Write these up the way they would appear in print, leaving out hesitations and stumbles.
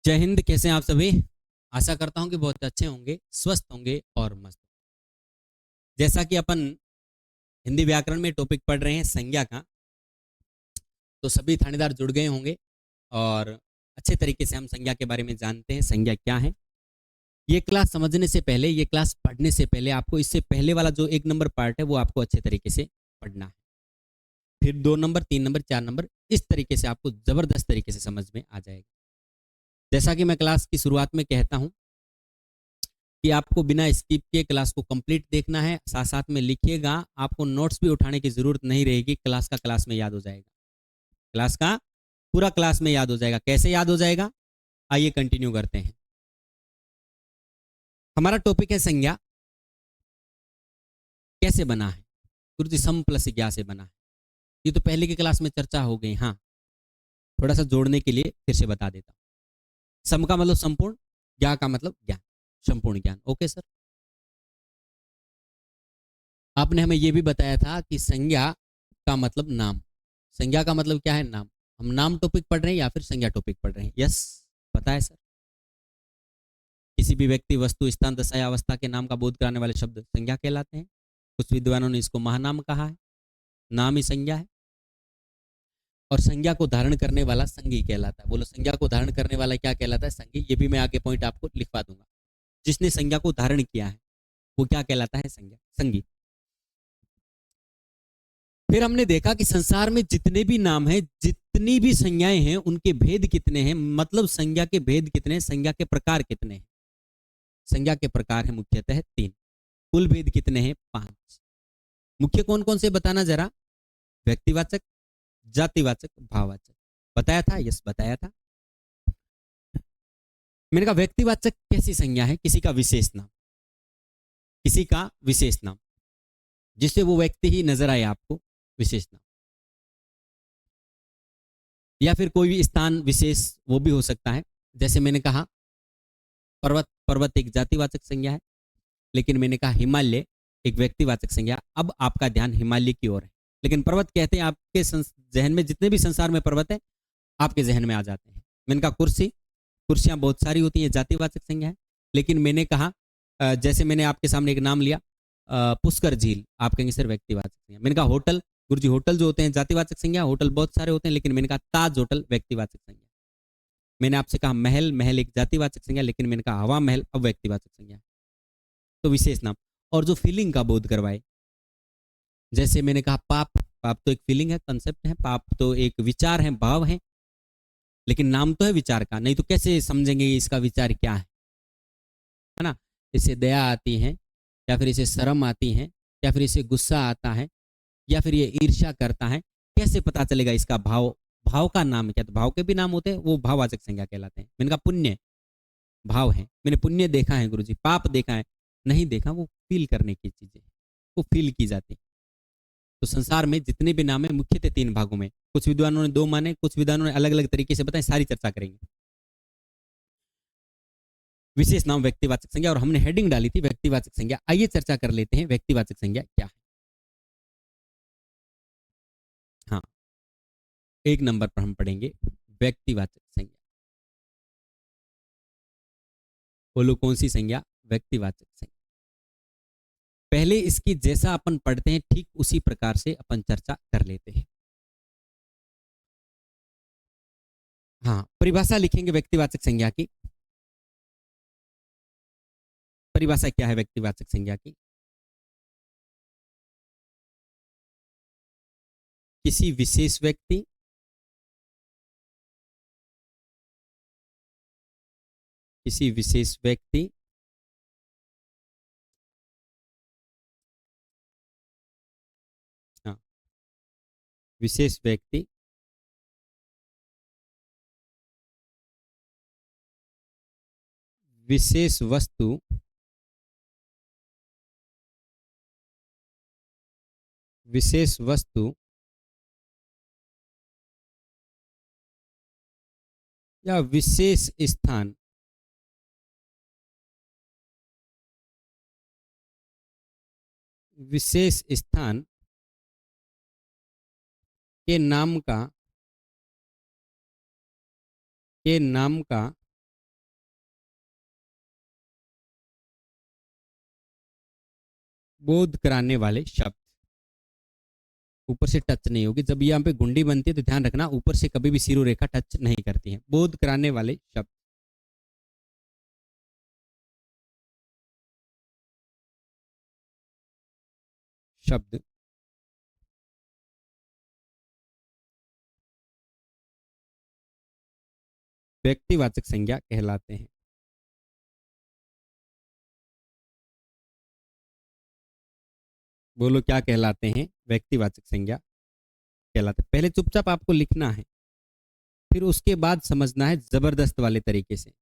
जय हिंद। कैसे हैं आप सभी? आशा करता हूं कि बहुत अच्छे होंगे, स्वस्थ होंगे और मस्त। जैसा कि अपन हिंदी व्याकरण में टॉपिक पढ़ रहे हैं संज्ञा का, तो सभी थानेदार जुड़ गए होंगे और अच्छे तरीके से हम संज्ञा के बारे में जानते हैं। संज्ञा क्या है? ये क्लास समझने से पहले, ये क्लास पढ़ने से पहले आपको इससे पहले वाला जो 1 नंबर पार्ट है वो आपको अच्छे तरीके से पढ़ना है। फिर 2 नंबर, 3 नंबर, 4 नंबर, इस तरीके से आपको जबरदस्त तरीके से समझ में आ जाएगा। जैसा कि मैं क्लास की शुरुआत में कहता हूं कि आपको बिना स्किप के क्लास को कंप्लीट देखना है, साथ साथ में लिखिएगा। आपको नोट्स भी उठाने की जरूरत नहीं रहेगी, क्लास का क्लास में याद हो जाएगा। क्लास का पूरा क्लास में याद हो जाएगा। कैसे याद हो जाएगा? आइए कंटिन्यू करते हैं। हमारा टॉपिक है संज्ञा। कैसे बना है? गुरु जी सम प्लस ज्ञा से बना है। ये तो पहले की क्लास में चर्चा हो गई। हाँ, थोड़ा सा जोड़ने के लिए फिर से बता देता हूँ। सम का मतलब संपूर्ण, ज्ञा का मतलब ज्ञान, संपूर्ण ज्ञान। Okay sir. आपने हमें यह भी बताया था कि संज्ञा का मतलब नाम। संज्ञा का मतलब क्या है? नाम। हम नाम टॉपिक पढ़ रहे हैं या फिर संज्ञा टॉपिक पढ़ रहे हैं? यस, पता है सर। किसी भी व्यक्ति, वस्तु, स्थान, दशा या अवस्था के नाम का बोध कराने वाले शब्द संज्ञा कहलाते हैं। कुछ विद्वानों ने इसको महानाम कहा है। नाम ही संज्ञा है। और संज्ञा को धारण करने वाला संगी कहलाता है। बोलो, संज्ञा को धारण करने वाला क्या कहलाता है? संगी। ये भी मैं आगे पॉइंट आपको लिखवा दूंगा। जिसने संज्ञा को धारण किया है वो क्या कहलाता है? संज्ञा, संगी। फिर हमने देखा कि संसार में जितने भी नाम हैं, जितनी भी संज्ञाएं हैं, उनके भेद कितने हैं, मतलब संज्ञा के भेद कितने हैं, संज्ञा के प्रकार कितने हैं। संज्ञा के प्रकार है मुख्यतः 3। कुल भेद कितने हैं? 5। मुख्य कौन कौन से बताना जरा? व्यक्तिवाचक, जातिवाचक, भाववाचक। बताया था? यस, बताया था। मैंने कहा व्यक्तिवाचक कैसी संज्ञा है? किसी का विशेष नाम, किसी का विशेष नाम, जिससे वो व्यक्ति ही नजर आए आपको, विशेष नाम। या फिर कोई भी स्थान विशेष, वो भी हो सकता है। जैसे मैंने कहा पर्वत, पर्वत एक जातिवाचक संज्ञा है, लेकिन मैंने कहा हिमालय एक व्यक्तिवाचक संज्ञा। अब आपका ध्यान हिमालय की ओर है, लेकिन पर्वत कहते हैं आपके जहन में जितने भी संसार में पर्वत है आपके जहन में आ जाते हैं। मैंने कहा कुर्सी, कुर्सियां बहुत सारी होती हैं, जातिवाचक संज्ञा है। लेकिन मैंने कहा जैसे मैंने आपके सामने एक नाम लिया, पुष्कर झील, आप कहेंगे सर व्यक्तिवाचक संज्ञा। मैंने कहा होटल, गुरुजी होटल जो होते हैं जातिवाचक संज्ञा, होटल बहुत सारे होते हैं, लेकिन मैंने कहा ताज होटल व्यक्तिवाचक संज्ञा। मैंने आपसे कहा महल, महल एक जातिवाचक संज्ञा, लेकिन मैंने कहा हवा महल अब व्यक्तिवाचक संज्ञा। तो विशेष नाम। और जो फीलिंग का बोध करवाए, जैसे मैंने कहा पाप, पाप तो एक फीलिंग है, कंसेप्ट है। पाप तो एक विचार है, भाव है, लेकिन नाम तो है विचार का। नहीं तो कैसे समझेंगे इसका विचार क्या है ना? इसे दया आती है, या फिर इसे शर्म आती है, या फिर इसे गुस्सा आता है, या फिर ये ईर्ष्या करता है, कैसे पता चलेगा इसका भाव? भाव का नाम क्या? तो भाव के भी नाम होते हैं, वो भाववाचक संज्ञा कहलाते हैं। मैंने कहा पुण्य भाव है, मैंने पुण्य देखा है गुरुजी, पाप देखा है, नहीं देखा, वो फील करने की चीजें, वो फील की जाती है। तो संसार में जितने भी नाम है मुख्यतः 3 भागों में। कुछ विद्वानों ने 2 माने, कुछ विद्वानों ने अलग अलग तरीके से बताए, सारी चर्चा करेंगे। विशेष नाम, व्यक्तिवाचक संज्ञा, और हमने हेडिंग डाली थी व्यक्तिवाचक संज्ञा। आइए चर्चा कर लेते हैं व्यक्तिवाचक संज्ञा क्या है। हाँ, 1 नंबर पर हम पढ़ेंगे व्यक्तिवाचक संज्ञा। बोलो कौन सी संज्ञा? व्यक्तिवाचक संज्ञा। पहले इसकी जैसा अपन पढ़ते हैं ठीक उसी प्रकार से अपन चर्चा कर लेते हैं। हाँ, परिभाषा लिखेंगे व्यक्तिवाचक संज्ञा की। परिभाषा क्या है व्यक्तिवाचक संज्ञा की? किसी विशेष व्यक्ति, किसी विशेष व्यक्ति हाँ, विशेष व्यक्ति विशेष वस्तु विशेष वस्तु या विशेष स्थान विशेष स्थान के नाम का बोध कराने वाले शब्द। ऊपर से टच नहीं होगी। जब यहाँ पे गुंडी बनती है तो ध्यान रखना ऊपर से कभी भी सिरो रेखा टच नहीं करती है। बोध कराने वाले शब्द। शब्द व्यक्तिवाचक संज्ञा कहलाते हैं। बोलो क्या कहलाते हैं? व्यक्तिवाचक संज्ञा कहलाते हैं। पहले चुपचाप आपको लिखना है, फिर उसके बाद समझना है जबरदस्त वाले तरीके से।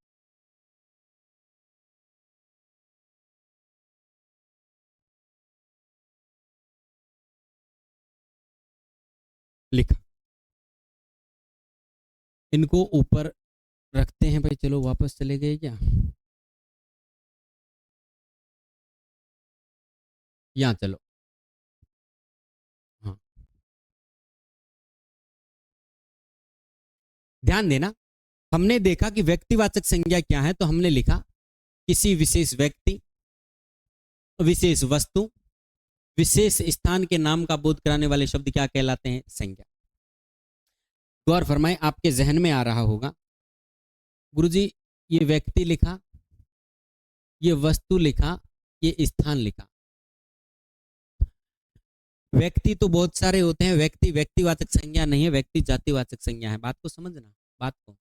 लिखा। इनको ऊपर रखते हैं भाई। चलो वापस चले गए क्या? यहाँ चलो। हाँ, ध्यान देना। हमने देखा कि व्यक्तिवाचक संज्ञा क्या है, तो हमने लिखा किसी विशेष व्यक्ति, विशेष वस्तु, विशेष स्थान के नाम का बोध कराने वाले शब्द क्या कहलाते हैं? संज्ञा। गौर फरमाएं, आपके जहन में आ रहा होगा गुरुजी ये व्यक्ति लिखा, ये वस्तु लिखा, ये स्थान लिखा। व्यक्ति तो बहुत सारे होते हैं। व्यक्ति व्यक्तिवाचक संज्ञा नहीं है, व्यक्ति जातिवाचक संज्ञा है। बात को समझना। बात को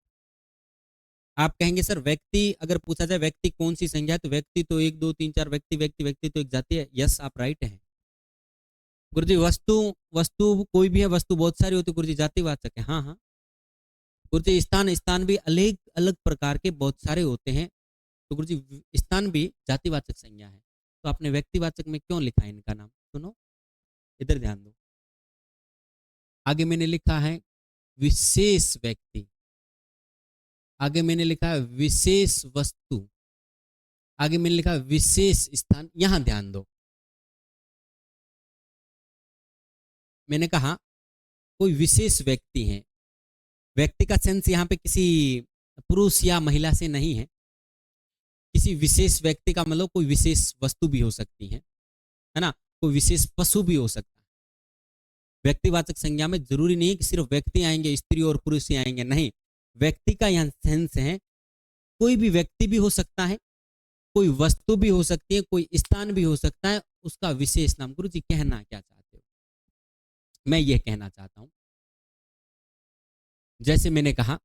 आप कहेंगे सर व्यक्ति अगर पूछा जाए व्यक्ति कौन सी संज्ञा है, तो व्यक्ति तो एक दो तीन चार व्यक्ति व्यक्ति व्यक्ति तो एक जाति है। यस, आप राइट हैं गुरुजी। वस्तु वस्तु कोई भी है, वस्तु बहुत सारी होती है गुरुजी, जातिवाचक है। हाँ हाँ गुरुजी। स्थान स्थान भी अलग अलग प्रकार के बहुत सारे होते हैं, तो गुरुजी स्थान भी जातिवाचक संज्ञा है। तो आपने व्यक्तिवाचक में क्यों लिखा है इनका नाम? सुनो, इधर ध्यान दो। आगे मैंने लिखा है विशेष व्यक्ति, आगे मैंने लिखा है विशेष वस्तु, आगे मैंने लिखा विशेष स्थान। यहां ध्यान दो। मैंने कहा कोई विशेष व्यक्ति है। व्यक्ति का सेंस यहां पे किसी पुरुष या महिला से नहीं है। किसी विशेष व्यक्ति का मतलब कोई विशेष वस्तु भी हो सकती है ना? कोई विशेष पशु भी हो सकता है। व्यक्तिवाचक संज्ञा में जरूरी नहीं कि सिर्फ व्यक्ति आएंगे, स्त्री और पुरुष ही आएंगे, नहीं। व्यक्ति का यहाँ सेंस है कोई भी व्यक्ति भी हो सकता है, कोई वस्तु भी हो सकती है, कोई स्थान भी हो सकता है, उसका विशेष नाम। गुरु जी कहना क्या चाहते हो? मैं ये कहना चाहता हूं, जैसे मैंने कहा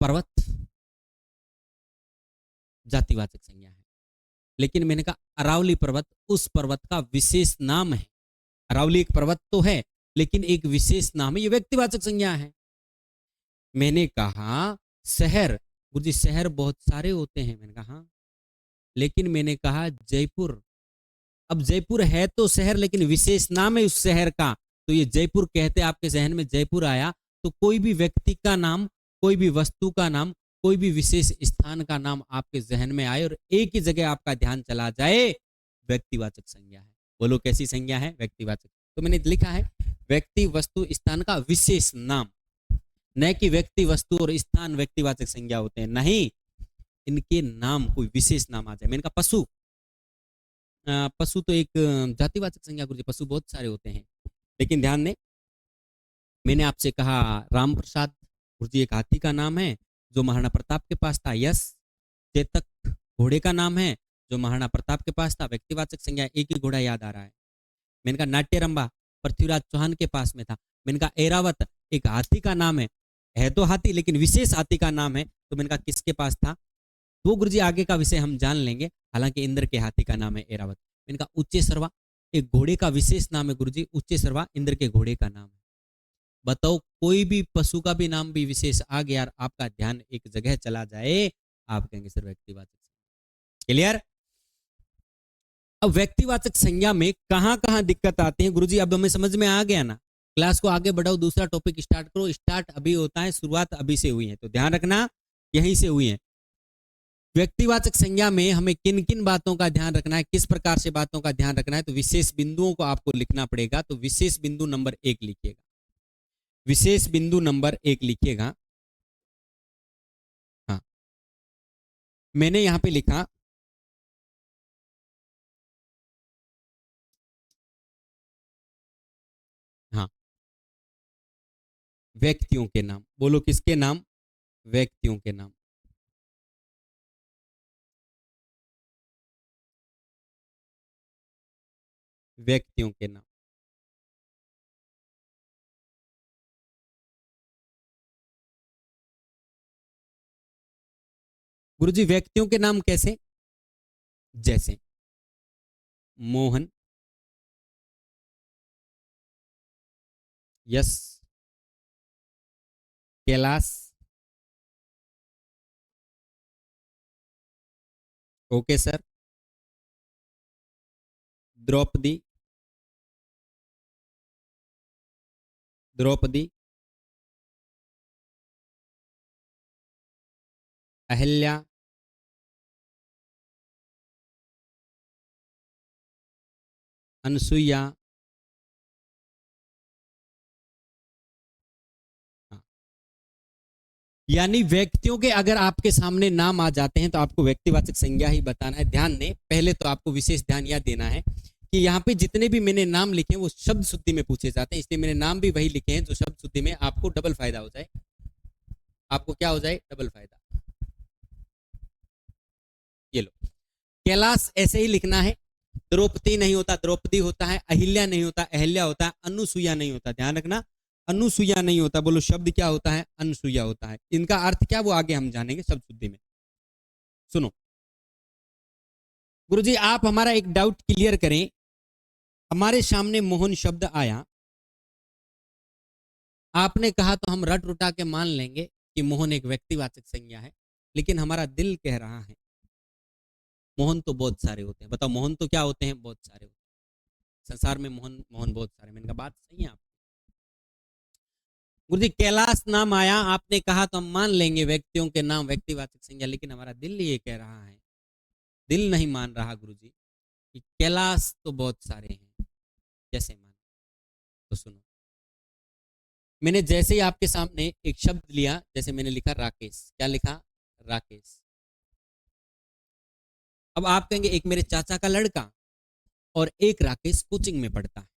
पर्वत जातिवाचक संज्ञा है, लेकिन मैंने कहा अरावली पर्वत उस पर्वत का विशेष नाम है। अरावली एक पर्वत तो है, लेकिन एक विशेष नाम है, ये व्यक्तिवाचक संज्ञा है। मैंने कहा शहर, गुरुजी शहर बहुत सारे होते हैं। मैंने कहा हाँ, लेकिन मैंने कहा जयपुर। अब जयपुर है तो शहर, लेकिन विशेष नाम है उस शहर का, तो ये जयपुर कहते आपके जहन में जयपुर आया। तो कोई भी व्यक्ति का नाम, कोई भी वस्तु का नाम, कोई भी विशेष स्थान का नाम आपके जहन में आए और एक ही जगह आपका ध्यान चला जाए, व्यक्तिवाचक संज्ञा है। बोलो कैसी संज्ञा है? व्यक्तिवाचक। तो मैंने लिखा है व्यक्ति वस्तु स्थान का विशेष नाम, न कि व्यक्ति वस्तु और स्थान व्यक्तिवाचक संज्ञा होते हैं, नहीं। इनके नाम कोई विशेष नाम आ जाए। मैंने कहा पशु, पशु तो एक जातिवाचक संज्ञा गुरुजी, पशु बहुत सारे होते हैं। लेकिन ध्यान दें, मैंने आपसे कहा राम प्रसाद, गुरुजी एक हाथी का नाम है जो महाराणा प्रताप के पास था। यस। चेतक घोड़े का नाम है जो महाराणा प्रताप के पास था, व्यक्तिवाचक संज्ञा, एक ही घोड़ा याद आ रहा है। मैंने कहा नाट्यरंबा पृथ्वीराज चौहान के पास में था। मैंने कहा ऐरावत एक हाथी का नाम है तो हाथी, लेकिन विशेष हाथी का नाम है, तो मैंने कहा किसके पास था? तो गुरुजी आगे का विषय हम जान लेंगे, हालांकि इंद्र के हाथी का नाम है ऐरावत। मैंने कहा उच्चे सर्वा एक घोड़े का विशेष नाम है गुरुजी, उच्चे सर्वा इंद्र के घोड़े का नाम है। बताओ कोई भी पशु का भी नाम भी विशेष आ गया, आपका ध्यान एक जगह चला जाए, आप कहेंगे सर व्यक्तिवाचक। क्लियर? अब व्यक्तिवाचक संज्ञा में कहां कहां दिक्कत आती है गुरुजी? अब हमें समझ में आ गया ना? क्लास को आगे बढ़ाओ, दूसरा टॉपिक स्टार्ट करो। स्टार्ट अभी होता है, शुरुआत अभी से हुई है, तो ध्यान रखना यहीं से हुई है। व्यक्तिवाचक संज्ञा में हमें किन किन बातों का ध्यान रखना है, किस प्रकार से बातों का ध्यान रखना है, तो विशेष बिंदुओं को आपको लिखना पड़ेगा। तो विशेष बिंदु नंबर 1 लिखिएगा, विशेष बिंदु नंबर 1 लिखिएगा। हाँ, मैंने यहां पे लिखा व्यक्तियों के नाम। बोलो किसके नाम? व्यक्तियों के नाम। व्यक्तियों के नाम। गुरुजी व्यक्तियों के नाम कैसे? जैसे मोहन, यश, कैलाश, ओके सर, द्रौपदी, द्रौपदी, अहिल्या, अनसुईया। हाँ। यानी व्यक्तियों के अगर आपके सामने नाम आ जाते हैं तो आपको व्यक्तिवाचक संज्ञा ही बताना है। ध्यान दें, पहले तो आपको विशेष ध्यान यह देना है कि यहाँ पे जितने भी मैंने नाम लिखे हैं वो शब्द शुद्धि में पूछे जाते हैं, इसलिए मैंने नाम भी वही लिखे हैं जो शब्द शुद्धि में आपको डबल फायदा हो जाए। आपको क्या हो जाए? डबल फायदा। ये लो, कैलाश ऐसे ही लिखना है। द्रौपदी नहीं होता, द्रौपदी होता है। अहिल्या नहीं होता, अहिल्या होता है। अनुसुईया नहीं होता, ध्यान रखना, अनुसुईया नहीं होता। बोलो शब्द क्या होता है? अनुसुईया होता है। इनका अर्थ क्या वो आगे हम जानेंगे शब्द शुद्धि में। सुनो गुरुजी, आप हमारा एक डाउट क्लियर करें। हमारे सामने मोहन शब्द आया, आपने कहा तो हम रट रुटा के मान लेंगे कि मोहन एक व्यक्तिवाचक संज्ञा है, लेकिन हमारा दिल कह रहा है मोहन तो बहुत सारे होते हैं। बताओ मोहन तो क्या होते हैं? बहुत सारे होते हैं संसार में। मोहन मोहन बहुत सारे। मैंने कहा बात सही है आप। गुरुजी कैलाश नाम आया, आपने कहा तो हम मान लेंगे व्यक्तियों के नाम व्यक्तिवाचक संज्ञा, लेकिन हमारा दिल ये कह रहा है, दिल नहीं मान रहा गुरुजी कि कैलाश तो बहुत सारे हैं। कैसे मान? तो सुनो, मैंने जैसे ही आपके सामने एक शब्द लिया, जैसे मैंने लिखा राकेश। क्या लिखा? राकेश। अब आप कहेंगे एक मेरे चाचा का लड़का और एक राकेश कोचिंग में पढ़ता है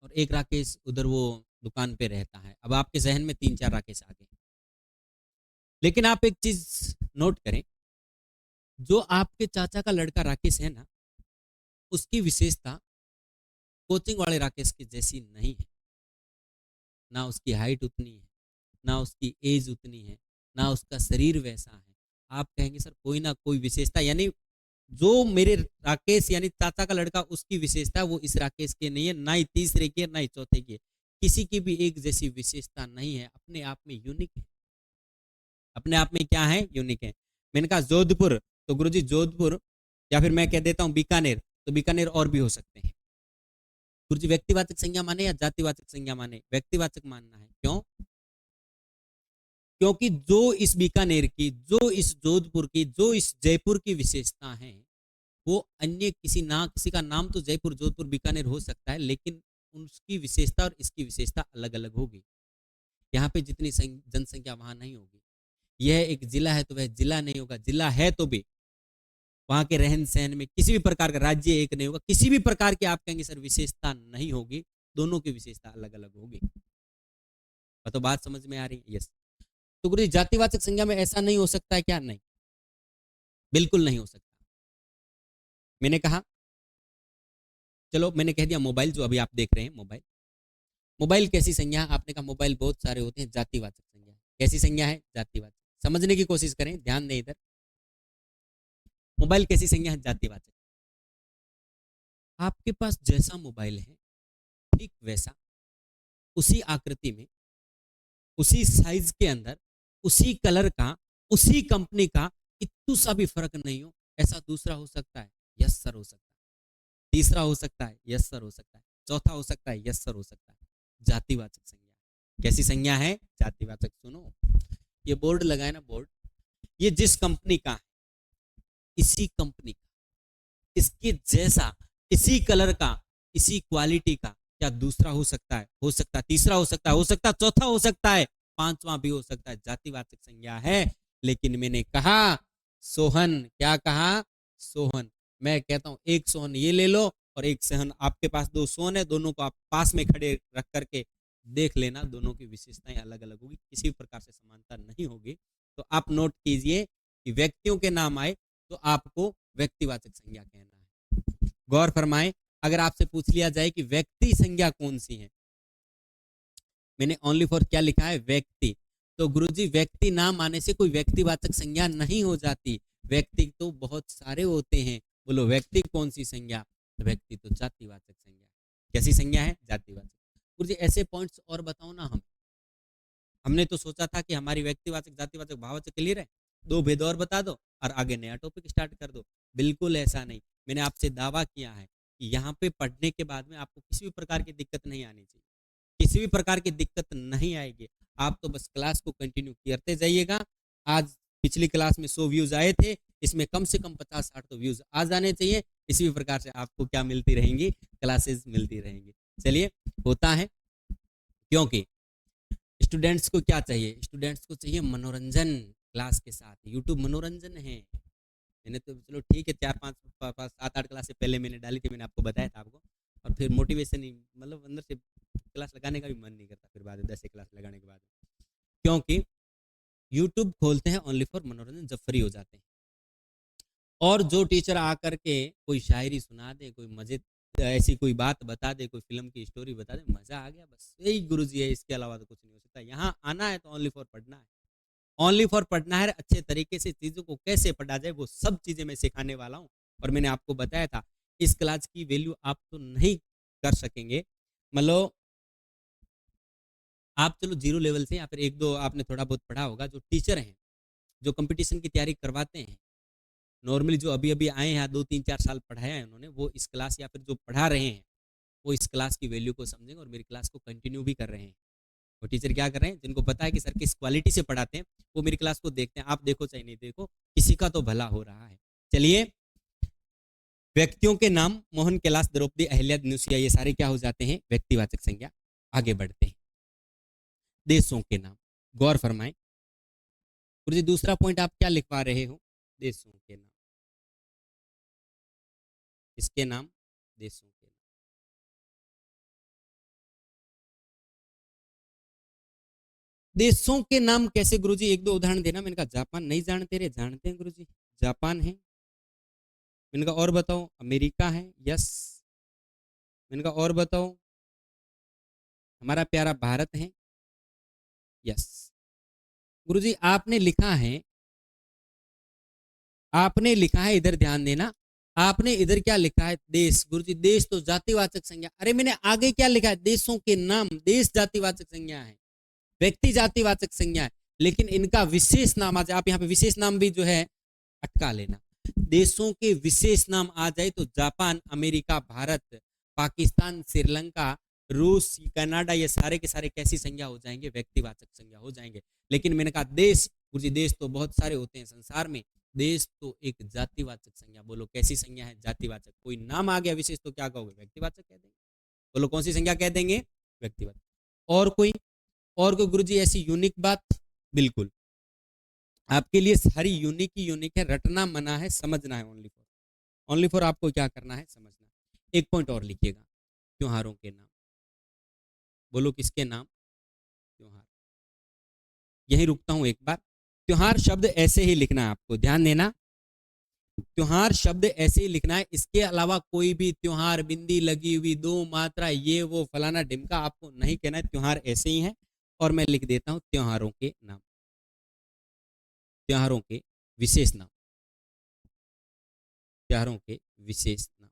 और एक राकेश उधर वो दुकान पे रहता है। अब आपके जहन में 3-4 राकेश आ गए, लेकिन आप एक चीज नोट करें, जो आपके चाचा का लड़का राकेश है ना, उसकी विशेषता कोचिंग वाले राकेश की जैसी नहीं है। ना उसकी हाइट उतनी है, ना उसकी एज उतनी है, ना उसका शरीर वैसा है। आप कहेंगे सर कोई ना कोई विशेषता, यानी जो मेरे राकेश यानी चाचा का लड़का उसकी विशेषता वो इस राकेश के नहीं है, ना ही तीसरे की है, ना ही चौथे की है। किसी की भी एक जैसी विशेषता नहीं है, अपने आप में यूनिक है। अपने आप में क्या है? यूनिक है। मैंने कहा जोधपुर, तो गुरुजी जोधपुर, या फिर मैं कह देता हूं बीकानेर, तो बीकानेर और भी हो सकते हैं। गुरुजी व्यक्तिवाचक संज्ञा माने या जातिवाचक संज्ञा माने? व्यक्तिवाचक मानना है। क्यों? क्योंकि जो इस बीकानेर की, जो इस जोधपुर की, जो इस जयपुर की विशेषता है, वो अन्य किसी का नाम तो जयपुर, जोधपुर, बीकानेर हो सकता है, लेकिन उसकी विशेषता और इसकी विशेषता अलग अलग होगी। यहाँ पे जितनी जनसंख्या वहां नहीं होगी। यह एक जिला है तो वह जिला नहीं होगा। जिला है तो भी वहां के रहन सहन में किसी भी प्रकार का, राज्य एक नहीं होगा, किसी भी प्रकार की आप कहेंगे सर विशेषता नहीं होगी। दोनों की विशेषता अलग अलग होगी। तो बात समझ में आ रही है? यस। तो गुरु जातिवाचक संज्ञा में ऐसा नहीं हो सकता है क्या? नहीं, बिल्कुल नहीं हो सकता। मैंने कहा, चलो मैंने कह दिया मोबाइल, जो अभी आप देख रहे हैं मोबाइल, मोबाइल कैसी संज्ञा? आपने कहा मोबाइल बहुत सारे होते हैं, जातिवाचक संज्ञा। कैसी संज्ञा है? जातिवाचक। समझने की कोशिश करें, ध्यान दें इधर। मोबाइल कैसी संज्ञा है? जातिवाचक। आपके पास जैसा मोबाइल है ठीक वैसा, उसी आकृति में, उसी साइज के अंदर, उसी कलर का, उसी कंपनी का, इतू सा भी फर्क नहीं हो, ऐसा दूसरा हो सकता है? यस सर हो सकता है। तीसरा हो सकता है? यस सर हो सकता है। चौथा हो सकता है? यस सर हो सकता है। जातिवाचक संज्ञा। कैसी संज्ञा है? जातिवाचक। सुनो, ये बोर्ड लगाए ना, बोर्ड, ये जिस कंपनी का है, इसी कंपनी का, इसके जैसा, इसी कलर का, इसी क्वालिटी का क्या दूसरा हो सकता है? हो सकता है। तीसरा हो सकता है, हो सकता है चौथा हो सकता है, पांचवा भी हो सकता है। जातिवाचक संज्ञा है। लेकिन मैंने कहा सोहन, क्या कहा? सोहन। मैं कहता हूं एक सोहन ये ले लो और एक सोहन, आपके पास दो सोहन है, दोनों को आप पास में खड़े रख करके देख लेना, दोनों की विशेषताएं अलग अलग होगी, किसी भी प्रकार से समानता नहीं होगी। तो आप नोट कीजिए कि व्यक्तियों के नाम आए तो आपको व्यक्तिवाचक संज्ञा कहना है। गौर फरमाएं, अगर आपसे पूछ लिया जाए कि व्यक्ति संज्ञा कौन सी है, मैंने ओनली फॉर क्या लिखा है, व्यक्ति। तो गुरुजी व्यक्ति नाम आने से कोई व्यक्तिवाचक संज्ञा नहीं हो जाती, व्यक्ति तो बहुत सारे होते हैं। बोलो व्यक्ति कौन सी संज्ञा, व्यक्ति तो जातिवाचक संज्ञा। कैसी संज्ञा है, जातिवाचक। गुरुजी ऐसे पॉइंट्स और बताओ ना। हमने तो सोचा था कि हमारी व्यक्तिवाचक जातिवाचक भाववाचक क्लियर है, दो भेद और बता दो और आगे नया टॉपिक स्टार्ट कर दो। बिल्कुल ऐसा नहीं, मैंने आपसे दावा किया है कि यहाँ पे पढ़ने के बाद में आपको किसी भी प्रकार की दिक्कत नहीं आनी चाहिए, किसी भी प्रकार की दिक्कत नहीं आएगी। आप तो बस क्लास को कंटिन्यू करते जाइएगा। आज पिछली क्लास में 100 व्यूज आए थे, इसमें कम से कम 50-60 तो व्यूज आ जाने चाहिए। इसी प्रकार से आपको क्या मिलती रहेंगी, क्लासेस मिलती रहेंगी। चलिए, होता है क्योंकि स्टूडेंट्स को क्या चाहिए, स्टूडेंट्स को चाहिए मनोरंजन। क्लास के साथ यूट्यूब मनोरंजन है। मैंने तो चलो ठीक है, 4-5-7-8 क्लास से पहले मैंने डाली थी, मैंने आपको बताया था आपको। और फिर मोटिवेशन ही, मतलब अंदर से क्लास लगाने का भी मन नहीं करता फिर बाद में 10 क्लास लगाने के बाद, क्योंकि यूट्यूब खोलते हैं ओनली फॉर मनोरंजन जब फ्री हो जाते हैं। और जो टीचर आकर के कोई शायरी सुना दे, कोई मजे ऐसी कोई बात बता दे, कोई फिल्म की स्टोरी बता दे, मजा आ गया, बस यही गुरुजी है, इसके अलावा तो कुछ नहीं हो सकता। यहाँ आना है तो ओनली फॉर पढ़ना है, ओनली फॉर पढ़ना है। अच्छे तरीके से चीजों को कैसे पढ़ा जाए वो सब चीजें मैं सिखाने वाला हूँ। और मैंने आपको बताया था इस क्लास की वैल्यू आप तो नहीं कर सकेंगे, मतलब आप चलो जीरो लेवल से या फिर एक दो आपने थोड़ा बहुत पढ़ा होगा, जो टीचर हैं जो कंपटीशन की तैयारी करवाते हैं, नॉर्मली जो अभी अभी आए हैं 2-3-4 साल पढ़ाया है उन्होंने, वो इस क्लास या फिर जो पढ़ा रहे हैं वो इस क्लास की वैल्यू को समझेंगे और मेरी क्लास को कंटिन्यू भी कर रहे हैं। वो टीचर क्या कर रहे हैं, जिनको पता है कि सर किस क्वालिटी से पढ़ाते हैं, वो मेरी क्लास को देखते हैं। आप देखो चाहे नहीं देखो, किसी का तो भला हो रहा है। चलिए, व्यक्तियों के नाम मोहन, कैलाश, द्रौपदी, अहिल्या, धनुषिया, ये सारे क्या हो जाते हैं, व्यक्तिवाचक संज्ञा। आगे बढ़ते हैं, देशों के नाम। गौर फरमाएं गुरुजी, दूसरा पॉइंट आप क्या लिखवा रहे हो, देशों के नाम। इसके नाम, देशों के नाम। देशों के नाम कैसे गुरुजी, एक दो उदाहरण देना। मैंने कहा जापान नहीं जानते रे, जानते हैं गुरुजी, जापान है। मैंने कहा और बताओ, अमेरिका है, यस। मैंने कहा और बताओ, हमारा प्यारा भारत है, यस। गुरुजी आपने लिखा है, आपने लिखा है, इधर ध्यान देना, आपने इधर क्या लिखा है, देश। गुरुजी देश तो जातिवाचक संज्ञा। अरे मैंने आगे क्या लिखा है, देशों के नाम, देश जातिवाचक संज्ञा है, व्यक्ति जातिवाचक संज्ञा है, लेकिन इनका विशेष नाम आ जाए, आप यहाँ पे विशेष नाम भी जो है अटका लेना। देशों के विशेष नाम आ जाए तो जापान, अमेरिका, भारत, पाकिस्तान, श्रीलंका, रूस, कनाडा, ये सारे के सारे कैसी संज्ञा हो जाएंगे, व्यक्तिवाचक संज्ञा हो जाएंगे। लेकिन मैंने कहा देश, गुरुजी देश तो बहुत सारे होते हैं संसार में, देश तो एक जातिवाचक संज्ञा। बोलो कैसी संज्ञा है, जातिवाचक। कोई नाम आ गया विशेष तो क्या कहोगे, व्यक्तिवाचक कह देंगे। बोलो कौन सी संज्ञा कह देंगे, व्यक्तिवाचक। और कोई, और कोई गुरुजी ऐसी यूनिक बात, बिल्कुल आपके लिए सारी यूनिक ही यूनिक है, रटना मना है, समझना है ओनली फॉर, ओनली फॉर आपको क्या करना है, समझना। एक पॉइंट और लिखिएगा, त्योहारों के नाम। बोलो किसके नाम, त्योहार। यही रुकता हूं एक बार। त्योहार शब्द ऐसे ही लिखना है, आपको ध्यान देना, त्योहार शब्द ऐसे ही लिखना है। इसके अलावा कोई भी त्योहार, बिंदी लगी हुई, दो मात्रा, ये वो फलाना ढिमका आपको नहीं कहना है, त्योहार ऐसे ही है। और मैं लिख देता हूं त्योहारों के नाम, त्योहारों के विशेष नाम, त्योहारों के विशेष नाम,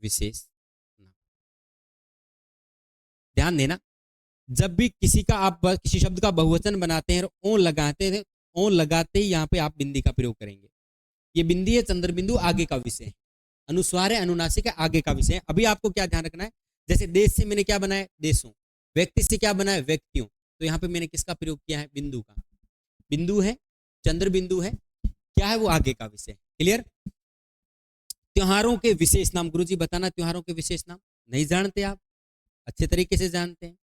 विशेष नाम। ध्यान देना, जब भी किसी का आप किसी शब्द का बहुवचन बनाते हैं, ओ लगाते हैं, ओ लगाते ही यहाँ पे आप बिंदी का प्रयोग करेंगे। ये बिंदी है, चंद्र बिंदु आगे का विषय है, अनुस्वार है, अनुनासिक है, आगे का विषय है। अभी आपको क्या ध्यान रखना है, जैसे देश से मैंने क्या बनाया, देशों, व्यक्ति से क्या बनाया, व्यक्तियों, तो यहाँ पे मैंने किसका प्रयोग किया है, बिंदु का। बिंदु है, चंद्र बिंदु है, क्या है वो, आगे का विषय। क्लियर। त्योहारों के विशेष नाम, गुरुजी बताना त्योहारों के विशेष नाम। नहीं जानते आप, अच्छे तरीके से जानते हैं।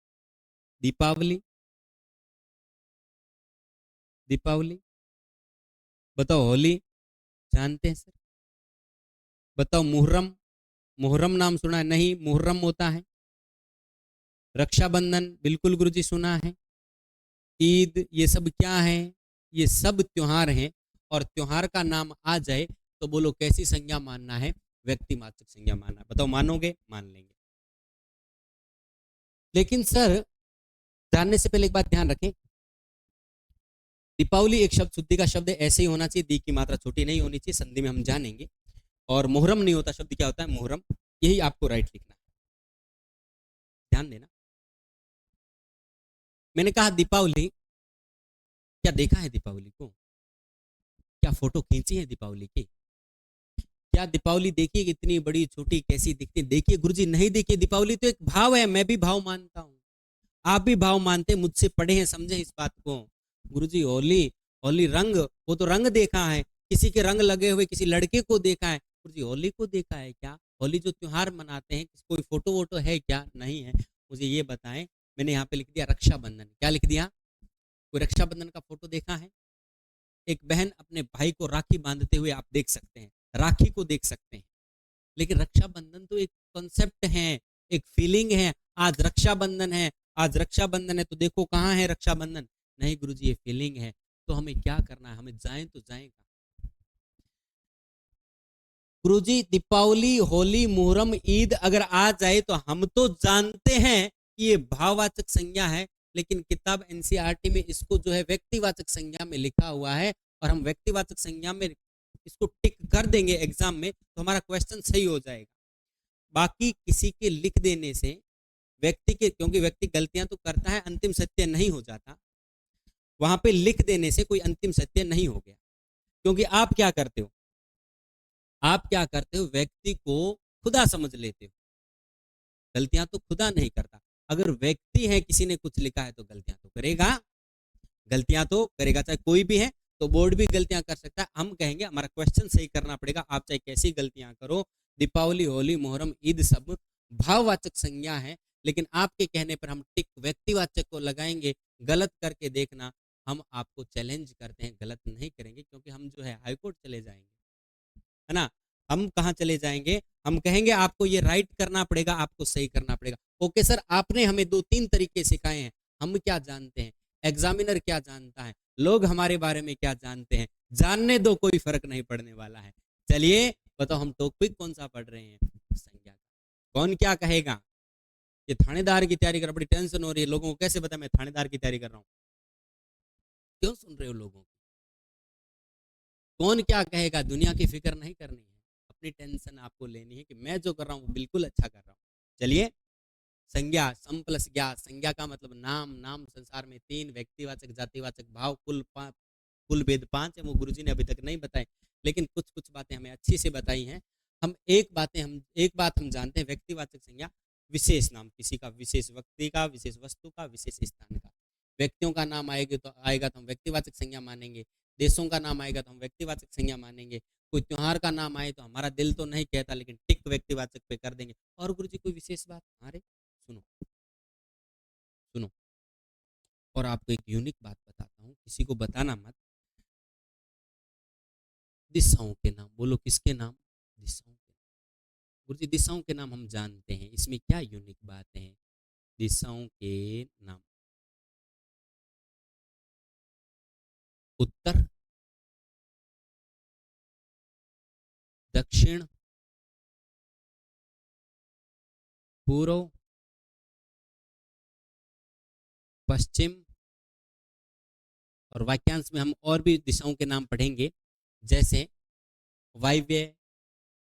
दीपावली, दीपावली। बताओ होली, जानते हैं सर। बताओ मुहर्रम, मुहर्रम नाम सुना है? नहीं, मुहर्रम होता है। रक्षाबंधन बिल्कुल गुरुजी सुना है। ईद, ये सब क्या है? ये सब त्योहार हैं। और त्योहार का नाम आ जाए तो बोलो कैसी संज्ञा मानना है? व्यक्तिवाचक संज्ञा मानना है। बताओ, मानोगे? मान लेंगे। लेकिन सर, जानने से पहले एक बात ध्यान रखें, दीपावली एक शब्द, शुद्धि का शब्द है, ऐसे ही होना चाहिए, दी की मात्रा छोटी नहीं होनी चाहिए, संधि में हम जानेंगे। और मुहर्रम नहीं होता, शब्द क्या होता है? मुहर्रम। यही आपको राइट लिखना है, ध्यान देना। मैंने कहा दीपावली, क्या देखा है दीपावली को? क्या फोटो खींची है दीपावली की? क्या दीपावली देखिए कितनी बड़ी छोटी कैसी दिखती है? देखिए गुरुजी, नहीं देखिए। दीपावली तो एक भाव है, मैं भी भाव मानता हूँ, आप भी भाव मानते, मुझसे पढ़े हैं, समझे इस बात को। गुरुजी होली, होली रंग, वो तो रंग देखा है, किसी के रंग लगे हुए किसी लड़के को देखा है। गुरुजी होली को देखा है क्या? होली जो त्योहार मनाते हैं, कोई फोटो वोटो है क्या? नहीं है। मुझे ये बताएं। मैंने यहाँ पे लिख दिया रक्षाबंधन। क्या लिख दिया? कोई रक्षाबंधन का फोटो देखा है? एक बहन अपने भाई को राखी बांधते हुए आप देख सकते हैं, राखी को देख सकते हैं। लेकिन रक्षाबंधन तो एक कॉन्सेप्ट है, एक फीलिंग है। आज रक्षाबंधन है, आज रक्षाबंधन है तो देखो कहाँ है रक्षाबंधन। नहीं गुरुजी, ये फीलिंग है। तो हमें क्या करना है? हमें जाएं तो जाएगा गुरुजी। दीपावली, होली, मुहर्रम, ईद अगर आ जाए तो हम तो जानते हैं कि ये भाववाचक संज्ञा है, लेकिन किताब एनसीईआरटी में इसको जो है व्यक्तिवाचक संज्ञा में लिखा हुआ है। और हम व्यक्तिवाचक संज्ञा में इसको टिक कर देंगे एग्जाम में तो हमारा क्वेश्चन सही हो जाएगा। बाकी किसी के लिख देने से व्यक्ति के, क्योंकि व्यक्ति गलतियां तो करता है, अंतिम सत्य नहीं हो जाता। वहां पे लिख देने से कोई अंतिम सत्य नहीं हो गया। क्योंकि आप क्या करते हो? आप क्या करते हो? व्यक्ति को खुदा समझ लेते हो। गलतियां तो खुदा नहीं करता। अगर व्यक्ति है, किसी ने कुछ लिखा है तो गलतियां तो करेगा, गलतियां तो करेगा, चाहे कोई भी है। तो बोर्ड भी गलतियां कर सकता है। हम कहेंगे हमारा क्वेश्चन सही करना पड़ेगा, आप चाहे कैसी गलतियां करो। दीपावली, होली, मुहर्रम, ईद सब भाववाचक संज्ञा है, लेकिन आपके कहने पर हम टिक व्यक्तिवाचक को लगाएंगे। गलत करके देखना, हम आपको चैलेंज करते हैं, गलत नहीं करेंगे, क्योंकि हम जो है हाईकोर्ट चले जाएंगे, है ना। हम कहाँ चले जाएंगे? हम कहेंगे आपको ये राइट करना पड़ेगा, आपको सही करना पड़ेगा। ओके सर, आपने हमें 2-3 तरीके सिखाए हैं, हम क्या जानते हैं, एग्जामिनर क्या जानता है, लोग हमारे बारे में क्या जानते हैं, जानने दो, कोई फर्क नहीं पड़ने वाला है। चलिए बताओ, हम टॉपिक कौन सा पढ़ रहे हैं? संज्ञा। कौन क्या कहेगा? ये थानेदार की तैयारी कर, बड़ी टेंशन हो रही है, लोगों को कैसे पता मैं थानेदार की तैयारी कर रहा हूँ? क्यों सुन रहे हो लोगों की? कौन क्या कहेगा, दुनिया की फिक्र नहीं करनी है, अपनी टेंशन आपको लेनी है कि मैं जो कर रहा हूँ वो बिल्कुल अच्छा कर रहा हूँ। चलिए, संज्ञा, सम प्लस ज्ञा। संज्ञा का मतलब नाम, नाम संसार में 3, व्यक्तिवाचक, जातिवाचक, भाव, कुल भेद 5 है। वो गुरुजी ने अभी तक नहीं बताए, लेकिन कुछ कुछ बातें हमें अच्छी से बताई हैं। हम एक बात हम जानते हैं, व्यक्तिवाचक संज्ञा विशेष नाम, किसी का, विशेष व्यक्ति का, विशेष वस्तु का, विशेष स्थान का। व्यक्तियों का नाम आएगा तो हम व्यक्तिवाचक संज्ञा मानेंगे। देशों का नाम आएगा तो हम व्यक्तिवाचक संज्ञा मानेंगे। कोई त्योहार का नाम आए तो हमारा दिल तो नहीं कहता, लेकिन टिक व्यक्तिवाचक पे कर देंगे। और गुरुजी कोई विशेष बात? अरे सुनो, सुनो, और आपको एक यूनिक बात बताता हूँ, किसी को बताना मत। दिशाओं के नाम बोलो। किसके नाम? दिशाओं के। गुरुजी दिशाओं के नाम हम जानते हैं, इसमें क्या यूनिक बात है? दिशाओं के नाम, उत्तर, दक्षिण, पूर्व, पश्चिम। और वाक्यांश में हम और भी दिशाओं के नाम पढ़ेंगे, जैसे वायव्य,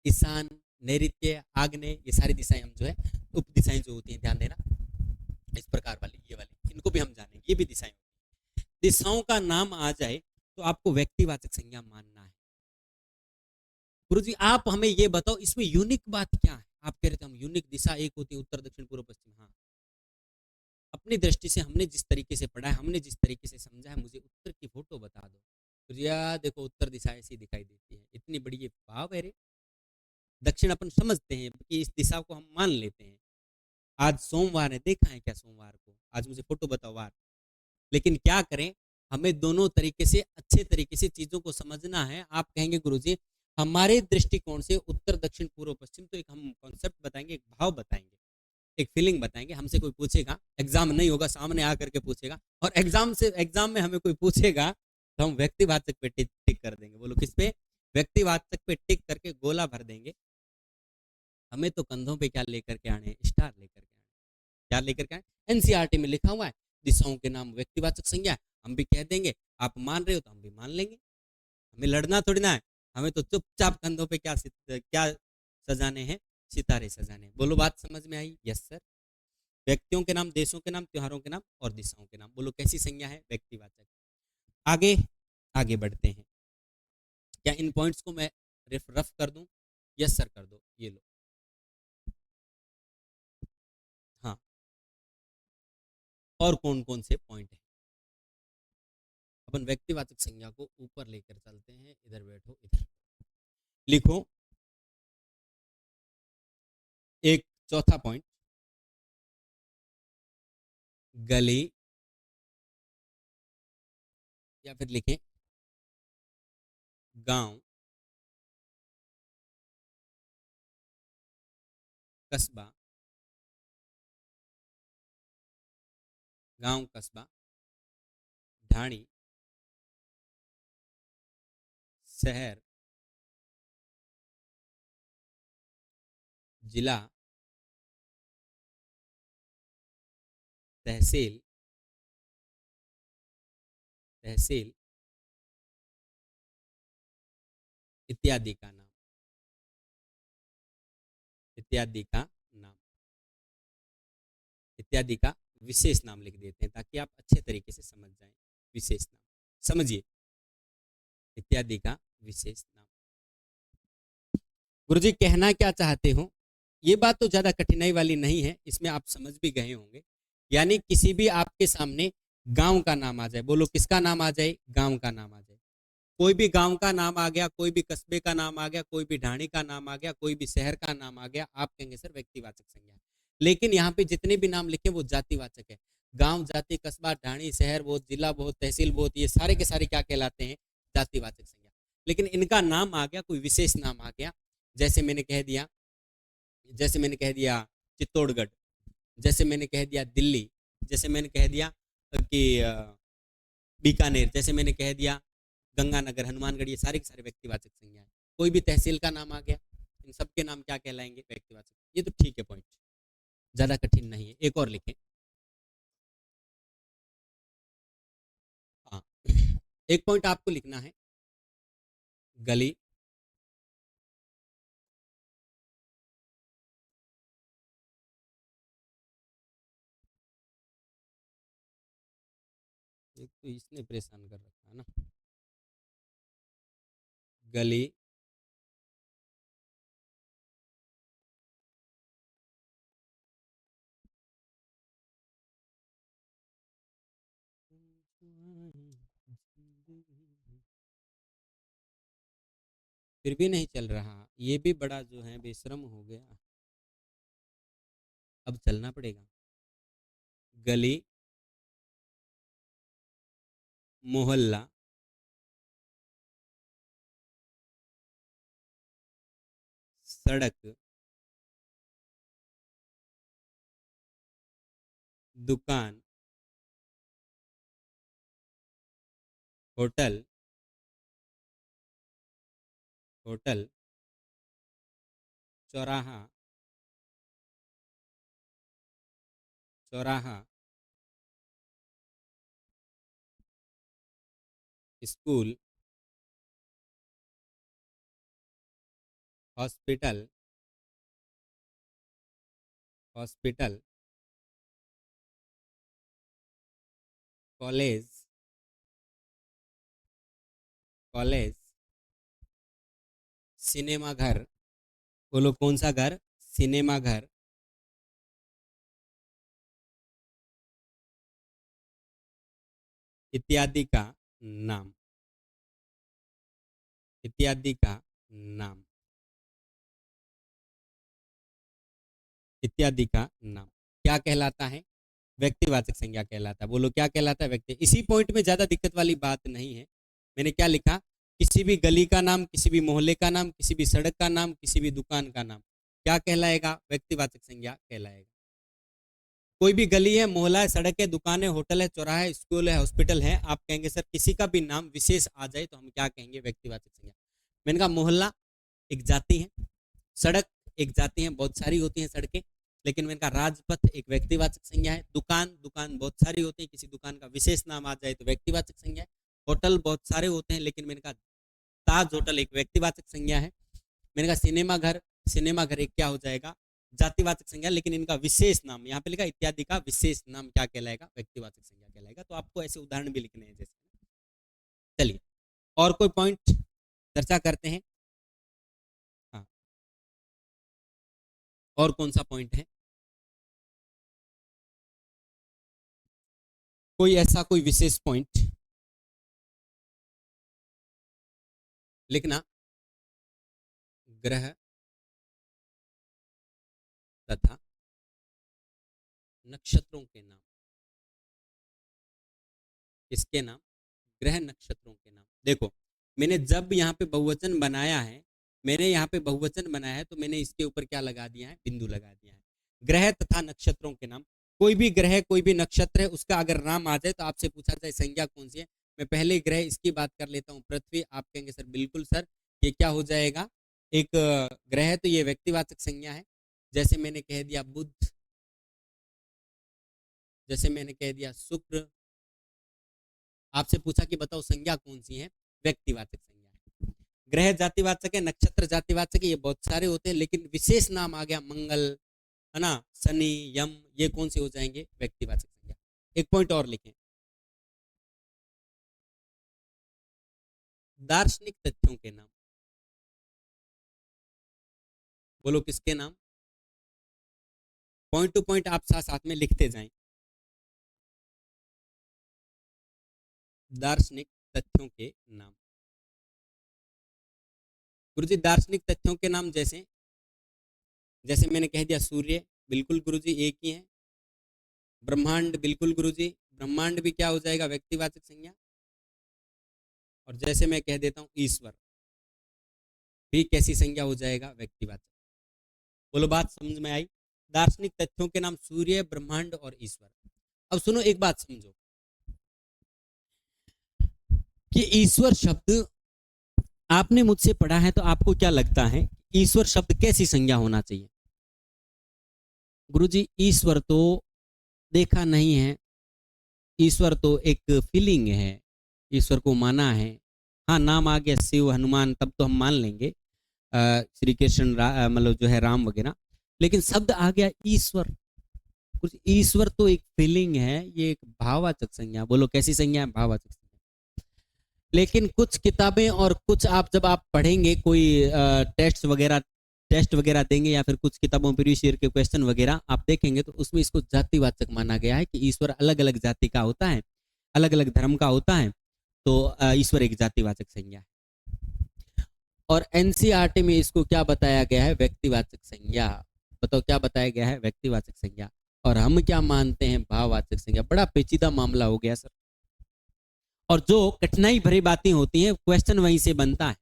ईशान, नैऋत्य, आग्नेय। ये सारी दिशाएं हम जो है, उप दिशाएं जो होती हैं, ध्यान देना, इस प्रकार वाली, ये वाली, इनको भी हम जानेंगे, ये भी दिशाएं। दिशाओं का नाम आ जाए तो आपको व्यक्तिवाचक संज्ञा मानना है। गुरुजी आप हमें ये बताओ, इसमें यूनिक बात क्या है? आप कह रहे थे हम यूनिक दिशा एक होती है, उत्तर, दक्षिण, पूर्व, पश्चिम। हाँ, अपनी दृष्टि से हमने जिस तरीके से पढ़ा है, हमने जिस तरीके से समझा है, मुझे उत्तर की फोटो बता दो। गुरुजी देखो, उत्तर दिशा ऐसी दिखाई देती है, इतनी बड़ी ये भाव है रे। दक्षिण अपन समझते हैं कि इस दिशा को हम मान लेते हैं। आज सोमवार है, देखा है क्या सोमवार को? आज मुझे फोटो बताओ वार। लेकिन क्या करें, हमें दोनों तरीके से, अच्छे तरीके से चीजों को समझना है। आप कहेंगे गुरुजी हमारे दृष्टिकोण से उत्तर दक्षिण पूर्व पश्चिम, तो एक हम कॉन्सेप्ट बताएंगे, एक भाव बताएंगे, एक फीलिंग बताएंगे। हमसे कोई पूछेगा, एग्जाम नहीं होगा, सामने आकर के पूछेगा, और एग्जाम में हमें कोई पूछेगा तो हम व्यक्तिवाचक पे टिक टिक कर देंगे। बोलो किस पे? व्यक्तिवाचक पे टिक करके गोला भर देंगे। हमें तो कंधों पे क्या लेकर के आने? स्टार लेकर के आने। क्या लेकर के आए? एनसीईआरटी में लिखा हुआ है दिशाओं के नाम व्यक्तिवाचक संज्ञा है। हम भी कह देंगे, आप मान रहे हो तो हम भी मान लेंगे। हमें लड़ना थोड़ी ना है, हमें तो चुपचाप कंधों पे क्या सजाने हैं? सितारे सजाने हैं। बोलो बात समझ में आई? Yes sir. व्यक्तियों के नाम, देशों के नाम, त्योहारों के नाम और दिशाओं के नाम। बोलो कैसी संज्ञा है? व्यक्तिवाचक। आगे आगे बढ़ते हैं। क्या इन पॉइंट्स को मैं रफ कर दूं? यस सर कर दो। ये लो। हाँ, और कौन कौन से पॉइंट है? अपन व्यक्तिवाचक संज्ञा को ऊपर लेकर चलते हैं। इधर बैठो, इधर लिखो। एक चौथा पॉइंट, गली, या फिर लिखें गांव, कस्बा, गांव, कस्बा, ढाणी, शहर, जिला, तहसील, तहसील इत्यादि का नाम, इत्यादि का नाम, इत्यादि का विशेष नाम लिख देते हैं ताकि आप अच्छे तरीके से समझ जाएं। विशेष नाम समझिए, इत्यादि का विशेष नाम। गुरुजी कहना क्या चाहते हो? ये बात तो ज्यादा कठिनाई वाली नहीं है, इसमें आप समझ भी गए होंगे। यानी किसी भी आपके सामने गांव का नाम आ जाए, बोलो किसका नाम आ जाए? गांव का नाम आ जाए। कोई भी गांव का नाम आ गया, कोई भी कस्बे का नाम आ गया, कोई भी ढाणी का नाम आ गया, कोई भी शहर का नाम आ गया, आप कहेंगे सर व्यक्तिवाचक संज्ञा। लेकिन यहाँ पे जितने भी नाम लिखे वो जातिवाचक है। गांव, जाति, कस्बा, ढाणी, शहर बहुत, जिला बहुत, तहसील बहुत, ये सारे के सारे क्या कहलाते हैं? जातिवाचक संज्ञा। लेकिन इनका नाम आ गया, कोई विशेष नाम आ गया, जैसे मैंने कह दिया, जैसे मैंने कह दिया चित्तौड़गढ़, जैसे मैंने कह दिया दिल्ली, जैसे मैंने कह दिया कि बीकानेर, जैसे मैंने कह दिया गंगानगर, हनुमानगढ़, ये सारे के सारे व्यक्तिवाचक संज्ञा है। कोई भी तहसील का नाम आ गया, इन सब के नाम क्या कहलाएंगे? व्यक्तिवाचक। ये तो ठीक है पॉइंट, ज्यादा कठिन नहीं है। एक और लिखें। हाँ, एक पॉइंट आपको लिखना है, गली, एक तो इसने परेशान कर रखा है ना, गली, फिर भी नहीं चल रहा, ये भी बड़ा जो है बेशरम हो गया। अब चलना पड़ेगा। गली, मोहल्ला, सड़क, दुकान, होटल, होटल, चौराहा, चौराहा, school, hospital, hospital, college, college, cinema घर, बोलो कौन सा घर? सिनेमा घर, इत्यादि का नाम, इत्यादि का नाम, इत्यादि का नाम क्या कहलाता है? व्यक्तिवाचक संज्ञा कहलाता है। बोलो क्या कहलाता है? व्यक्ति। इसी पॉइंट में ज्यादा दिक्कत वाली बात नहीं है। मैंने क्या लिखा? किसी भी गली का नाम, किसी भी मोहल्ले का नाम, किसी भी सड़क का नाम, किसी भी दुकान का नाम क्या कहलाएगा? व्यक्तिवाचक संज्ञा कहलाएगा। कोई भी गली है, मोहल्ला है, सड़क है, दुकान है, होटल है, चौराहा है, स्कूल है, हॉस्पिटल है, आप कहेंगे सर किसी का भी नाम विशेष आ जाए तो हम क्या कहेंगे? व्यक्तिवाचक संज्ञा। मैंने कहा मोहल्ला एक जाति है, सड़क एक जाति है, बहुत सारी होती हैं सड़कें, लेकिन मैंने कहा राजपथ एक व्यक्तिवाचक संज्ञा है। दुकान दुकान बहुत सारी होती है, किसी दुकान का विशेष नाम आ जाए तो व्यक्तिवाचक संज्ञा है। होटल बहुत सारे होते हैं, लेकिन मैंने कहा ताज होटल एक व्यक्तिवाचक संज्ञा है। मैंने कहा सिनेमा घर एक क्या हो जाएगा? जातिवाचक संज्ञा, लेकिन इनका विशेष नाम यहाँ पे लिखा इत्यादि का विशेष नाम क्या कहलाएगा? व्यक्तिवाचक संज्ञा कहलाएगा। तो आपको ऐसे उदाहरण भी लिखने हैं जैसे। चलिए और कोई पॉइंट चर्चा करते हैं। हाँ, और कौन सा पॉइंट है? कोई ऐसा कोई विशेष पॉइंट लिखना। ग्रह तथा नक्षत्रों के नाम। किसके नाम? ग्रह नक्षत्रों के नाम। देखो मैंने जब यहाँ पे बहुवचन बनाया है, मैंने यहाँ पे बहुवचन बनाया है तो मैंने इसके ऊपर क्या लगा दिया है? बिंदु लगा दिया है। ग्रह तथा नक्षत्रों के नाम। कोई भी ग्रह कोई भी नक्षत्र है, उसका अगर नाम आ जाए तो आपसे पूछा जाए संज्ञा कौन सी है। मैं पहले ग्रह इसकी बात कर लेता हूँ, पृथ्वी। आप कहेंगे सर बिल्कुल सर, ये क्या हो जाएगा? एक ग्रह है तो ये व्यक्तिवाचक संज्ञा है। जैसे मैंने कह दिया बुध, जैसे मैंने कह दिया शुक्र। आपसे पूछा कि बताओ संज्ञा कौन सी है? व्यक्तिवाचक संज्ञा है। ग्रह जातिवाचक है, नक्षत्र जातिवाचक है, ये बहुत सारे होते हैं, लेकिन विशेष नाम आ गया मंगल, है ना, शनि, यम, ये कौन से हो जाएंगे? व्यक्तिवाचक संज्ञा। एक पॉइंट और लिखें, दार्शनिक तथ्यों के नाम। बोलो किसके नाम? पॉइंट टू पॉइंट आप साथ साथ में लिखते जाएं। दार्शनिक तथ्यों के नाम। गुरुजी दार्शनिक तथ्यों के नाम जैसे जैसे मैंने कह दिया सूर्य, बिल्कुल गुरुजी एक ही है। ब्रह्मांड, बिल्कुल गुरुजी, ब्रह्मांड भी क्या हो जाएगा? व्यक्तिवाचक संज्ञा। और जैसे मैं कह देता हूं ईश्वर, भी कैसी संज्ञा हो जाएगा? व्यक्तिवाचक। बोलो बात समझ में आई? दार्शनिक तथ्यों के नाम सूर्य, ब्रह्मांड और ईश्वर। अब सुनो एक बात समझो कि ईश्वर शब्द आपने मुझसे पढ़ा है तो आपको क्या लगता है ईश्वर शब्द कैसी संज्ञा होना चाहिए? गुरुजी ईश्वर तो देखा नहीं है, ईश्वर तो एक फीलिंग है, ईश्वर को माना है। हाँ नाम आ गया शिव, हनुमान, तब तो हम मान लेंगे, श्री कृष्ण मतलब जो है राम वगैरह, लेकिन शब्द आ गया ईश्वर। कुछ ईश्वर तो एक फीलिंग है, ये एक भाववाचक संज्ञा। बोलो कैसी संज्ञा है? भाववाचक संज्ञा। लेकिन कुछ किताबें और कुछ आप जब आप पढ़ेंगे कोई टेस्ट वगैरह देंगे या फिर कुछ किताबों प्रीवियस ईयर के क्वेश्चन वगैरह आप देखेंगे तो उसमें इसको जातिवाचक माना गया है कि ईश्वर अलग अलग जाति का होता है, अलग अलग धर्म का होता है, तो ईश्वर एक जातिवाचक संज्ञा है। और एनसीईआरटी में इसको क्या बताया गया है? व्यक्तिवाचक संज्ञा। बताओ क्या बताया गया है? व्यक्तिवाचक संज्ञा। और हम क्या मानते हैं? भाववाचक संज्ञा। बड़ा पेचीदा मामला हो गया सर। और जो कठिनाई भरी बातें होती हैं क्वेश्चन वहीं से बनता है।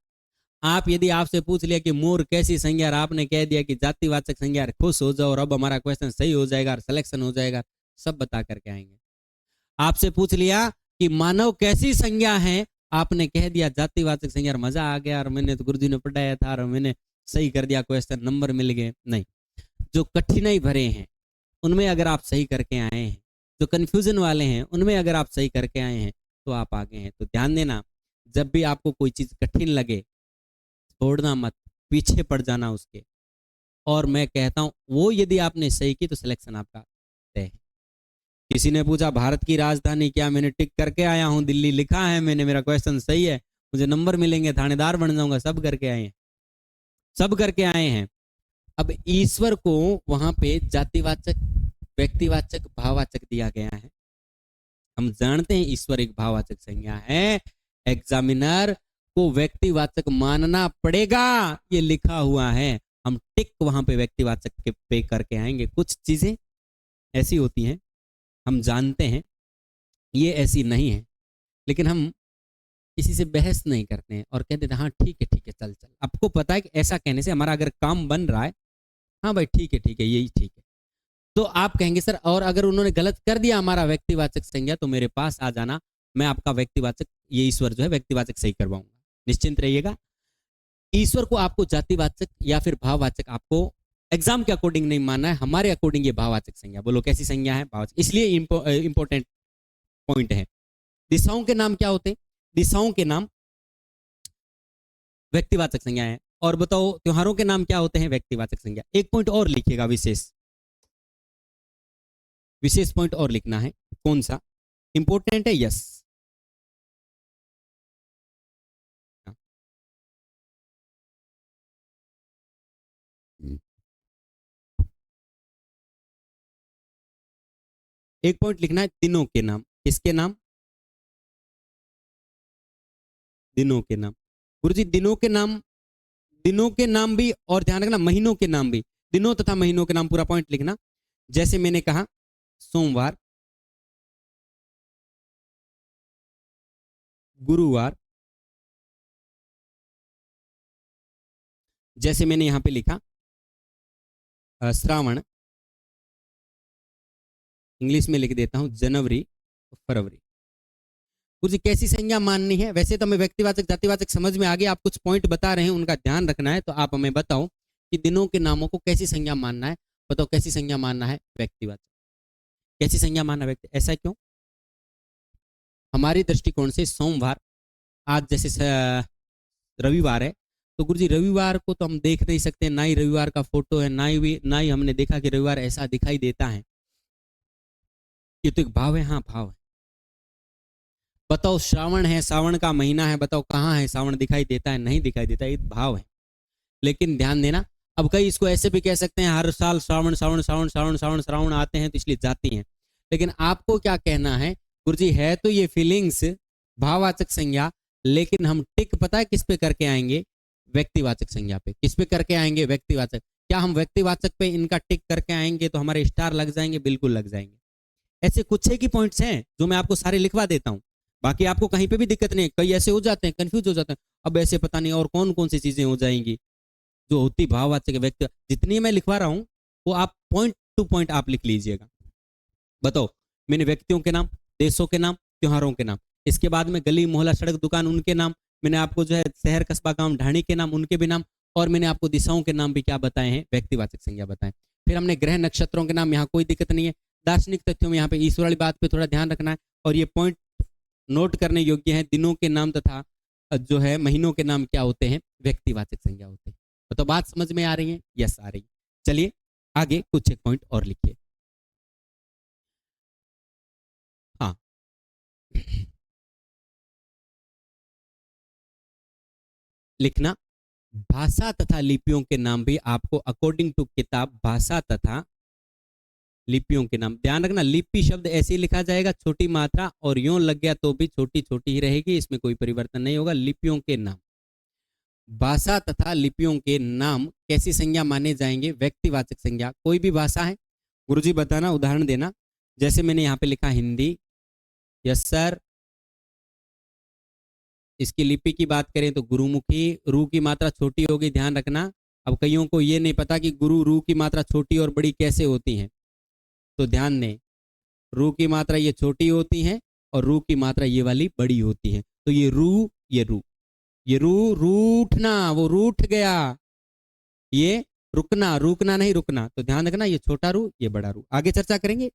आप यदि आपसे पूछ लिया कि मोर कैसी संज्ञा और आपने कह दिया कि जातिवाचक संज्ञा, खुश हो जाओ और अब हमारा क्वेश्चन सही हो जाएगा और सिलेक्शन हो जाएगा, सब बता करके आएंगे। आपसे पूछ लिया कि मानव कैसी संज्ञा है, आपने कह दिया जातिवाचक संज्ञा, मजा आ गया और मैंने तो गुरुजी ने पढ़ाया था और मैंने सही कर दिया क्वेश्चन, नंबर मिल गए। नहीं, जो कठिनाई भरे हैं उनमें अगर आप सही करके आए हैं, जो कंफ्यूजन वाले हैं उनमें अगर आप सही करके आए हैं तो आप आगे हैं। तो ध्यान देना, जब भी आपको कोई चीज कठिन लगे छोड़ना मत, पीछे पड़ जाना उसके। और मैं कहता हूं वो यदि आपने सही की तो सिलेक्शन आपका तय है। किसी ने पूछा भारत की राजधानी क्या, मैंने टिक करके आया हूं, दिल्ली लिखा है मैंने, मेरा क्वेश्चन सही है, मुझे नंबर मिलेंगे, थानेदार बन जाऊंगा, सब करके आए हैं, सब करके आए हैं। अब ईश्वर को वहां पे जातिवाचक, व्यक्तिवाचक, भाववाचक दिया गया है। हम जानते हैं ईश्वर एक भाववाचक संज्ञा है, एग्जामिनर को व्यक्तिवाचक मानना पड़ेगा, ये लिखा हुआ है। हम टिक वहां पे व्यक्तिवाचक के पे करके आएंगे। कुछ चीजें ऐसी होती हैं हम जानते हैं ये ऐसी नहीं है, लेकिन हम किसी से बहस नहीं करते हैं और कह देते हैं हाँ ठीक है चल चल। आपको पता है कि ऐसा कहने से हमारा अगर काम बन रहा है, हाँ भाई ठीक है यही ठीक है, तो आप कहेंगे सर, और अगर उन्होंने गलत कर दिया हमारा व्यक्तिवाचक संज्ञा तो मेरे पास आ जाना, मैं आपका व्यक्तिवाचक, ये ईश्वर जो है व्यक्तिवाचक सही करवाऊंगा, निश्चिंत रहिएगा। ईश्वर को आपको जातिवाचक या फिर भाववाचक आपको एग्जाम के अकॉर्डिंग नहीं मानना है, हमारे अकॉर्डिंग ये भाववाचक संज्ञा। बोलो कैसी संज्ञा है? भाववाचक। इसलिए इंपॉर्टेंट पॉइंट है। दिशाओं के नाम क्या होते हैं? दिशाओं के नाम व्यक्तिवाचक संज्ञा है। और बताओ त्योहारों के नाम क्या होते हैं? व्यक्तिवाचक संज्ञा। एक पॉइंट और लिखिएगा, विशेष विशेष पॉइंट और लिखना है। कौन सा इंपॉर्टेंट है? यस। एक पॉइंट लिखना है, दिनों के नाम। किसके नाम? दिनों के नाम। गुरुजी दिनों के नाम, दिनों के नाम भी, और ध्यान रखना महीनों के नाम भी। दिनों तथा महीनों के नाम पूरा पॉइंट लिखना। जैसे मैंने कहा सोमवार, गुरुवार, जैसे मैंने यहां पे लिखा श्रावण, इंग्लिश में लिख देता हूं जनवरी, फरवरी। कुछ कैसी संज्ञा माननी है? वैसे तो हमें व्यक्तिवाचक जातिवाचक समझ में आ गया, आप कुछ पॉइंट बता रहे हैं उनका ध्यान रखना है, तो आप हमें बताओ कि दिनों के नामों को कैसी संज्ञा मानना है। बताओ कैसी संज्ञा मानना है? व्यक्तिवाचक। कैसी संज्ञा मानना व्यक्ति? ऐसा क्यों? हमारे दृष्टिकोण से सोमवार, आज जैसे रविवार है, तो गुरुजी रविवार को तो हम देख नहीं सकते, ना ही रविवार का फोटो है, ना ही हमने देखा कि रविवार ऐसा दिखाई देता है। ये तो एक भाव है। हाँ भाव है। बताओ श्रावण है, सावन का महीना है, बताओ कहाँ है श्रावण? दिखाई देता है? नहीं दिखाई देता, ये भाव है। लेकिन ध्यान देना, अब कई इसको ऐसे भी कह सकते हैं हर साल श्रावण श्रावण श्रावण श्रावण श्रावण श्रावण आते हैं तो इसलिए जाती हैं। लेकिन आपको क्या कहना है? गुरुजी है तो ये फीलिंग्स भाववाचक संज्ञा, लेकिन हम टिक पता है किस पे करके आएंगे? व्यक्तिवाचक संज्ञा पे। किस पे करके आएंगे? व्यक्तिवाचक। क्या हम व्यक्तिवाचक पे इनका टिक करके आएंगे तो हमारे स्टार लग जाएंगे? बिल्कुल लग जाएंगे। ऐसे कुछ ही की पॉइंट्स हैं जो मैं आपको सारे लिखवा देता हूं, बाकी आपको कहीं पे भी दिक्कत नहीं। कई ऐसे हो जाते हैं, कंफ्यूज हो जाते हैं, अब ऐसे पता नहीं और कौन कौन सी चीजें हो जाएंगी जो होती भाववाचक व्यक्ति। जितनी मैं लिखवा रहा हूं वो आप पॉइंट टू पॉइंट आप लिख लीजिएगा। बताओ मैंने व्यक्तियों के नाम, देशों के नाम, त्योहारों के नाम, इसके बाद में गली मोहल्ला सड़क दुकान उनके नाम, मैंने आपको जो है शहर कस्बा गांव ढाणी के नाम उनके भी नाम, और मैंने आपको दिशाओं के नाम भी क्या बताए हैं? व्यक्तिवाचक संज्ञा बताएं। फिर हमने ग्रह नक्षत्रों के नाम, यहाँ कोई दिक्कत नहीं है। दार्शनिक तथ्यों में यहाँ पे ईश्वर वाली बात पे थोड़ा ध्यान रखना है, और ये पॉइंट नोट करने योग्य है। दिनों के नाम तथा जो है महीनों के नाम क्या होते हैं? व्यक्तिवाचक संज्ञा होते हैं। तो बात समझ में आ रही है? यस आ रही है। चलिए आगे कुछ एक पॉइंट और लिखिए। हाँ लिखना, भाषा तथा लिपियों के नाम भी आपको अकॉर्डिंग टू किताब भाषा तथा लिपियों के नाम। ध्यान रखना लिपि शब्द ऐसे ही लिखा जाएगा, छोटी मात्रा और यूं लग गया तो भी छोटी छोटी ही रहेगी, इसमें कोई परिवर्तन नहीं होगा। लिपियों के नाम, भाषा तथा लिपियों के नाम कैसी संज्ञा माने जाएंगे? व्यक्तिवाचक संज्ञा। कोई भी भाषा है गुरुजी बताना, उदाहरण देना। जैसे मैंने यहाँ पे लिखा हिंदी, यस सर। इसकी लिपि की बात करें तो गुरुमुखी, रू की मात्रा छोटी होगी, ध्यान रखना। अब कईयों को ये नहीं पता कि गुरु रू की मात्रा छोटी और बड़ी कैसे होती है, तो ध्यान दें। रू की मात्रा ये छोटी होती है और रू की मात्रा ये वाली बड़ी होती है। तो ये रू, ये रू, ये रू, रूठना, वो रूठ गया। ये रुकना, रुकना नहीं रुकना। तो ध्यान रखना ये छोटा रू, ये बड़ा रू। आगे चर्चा करेंगे।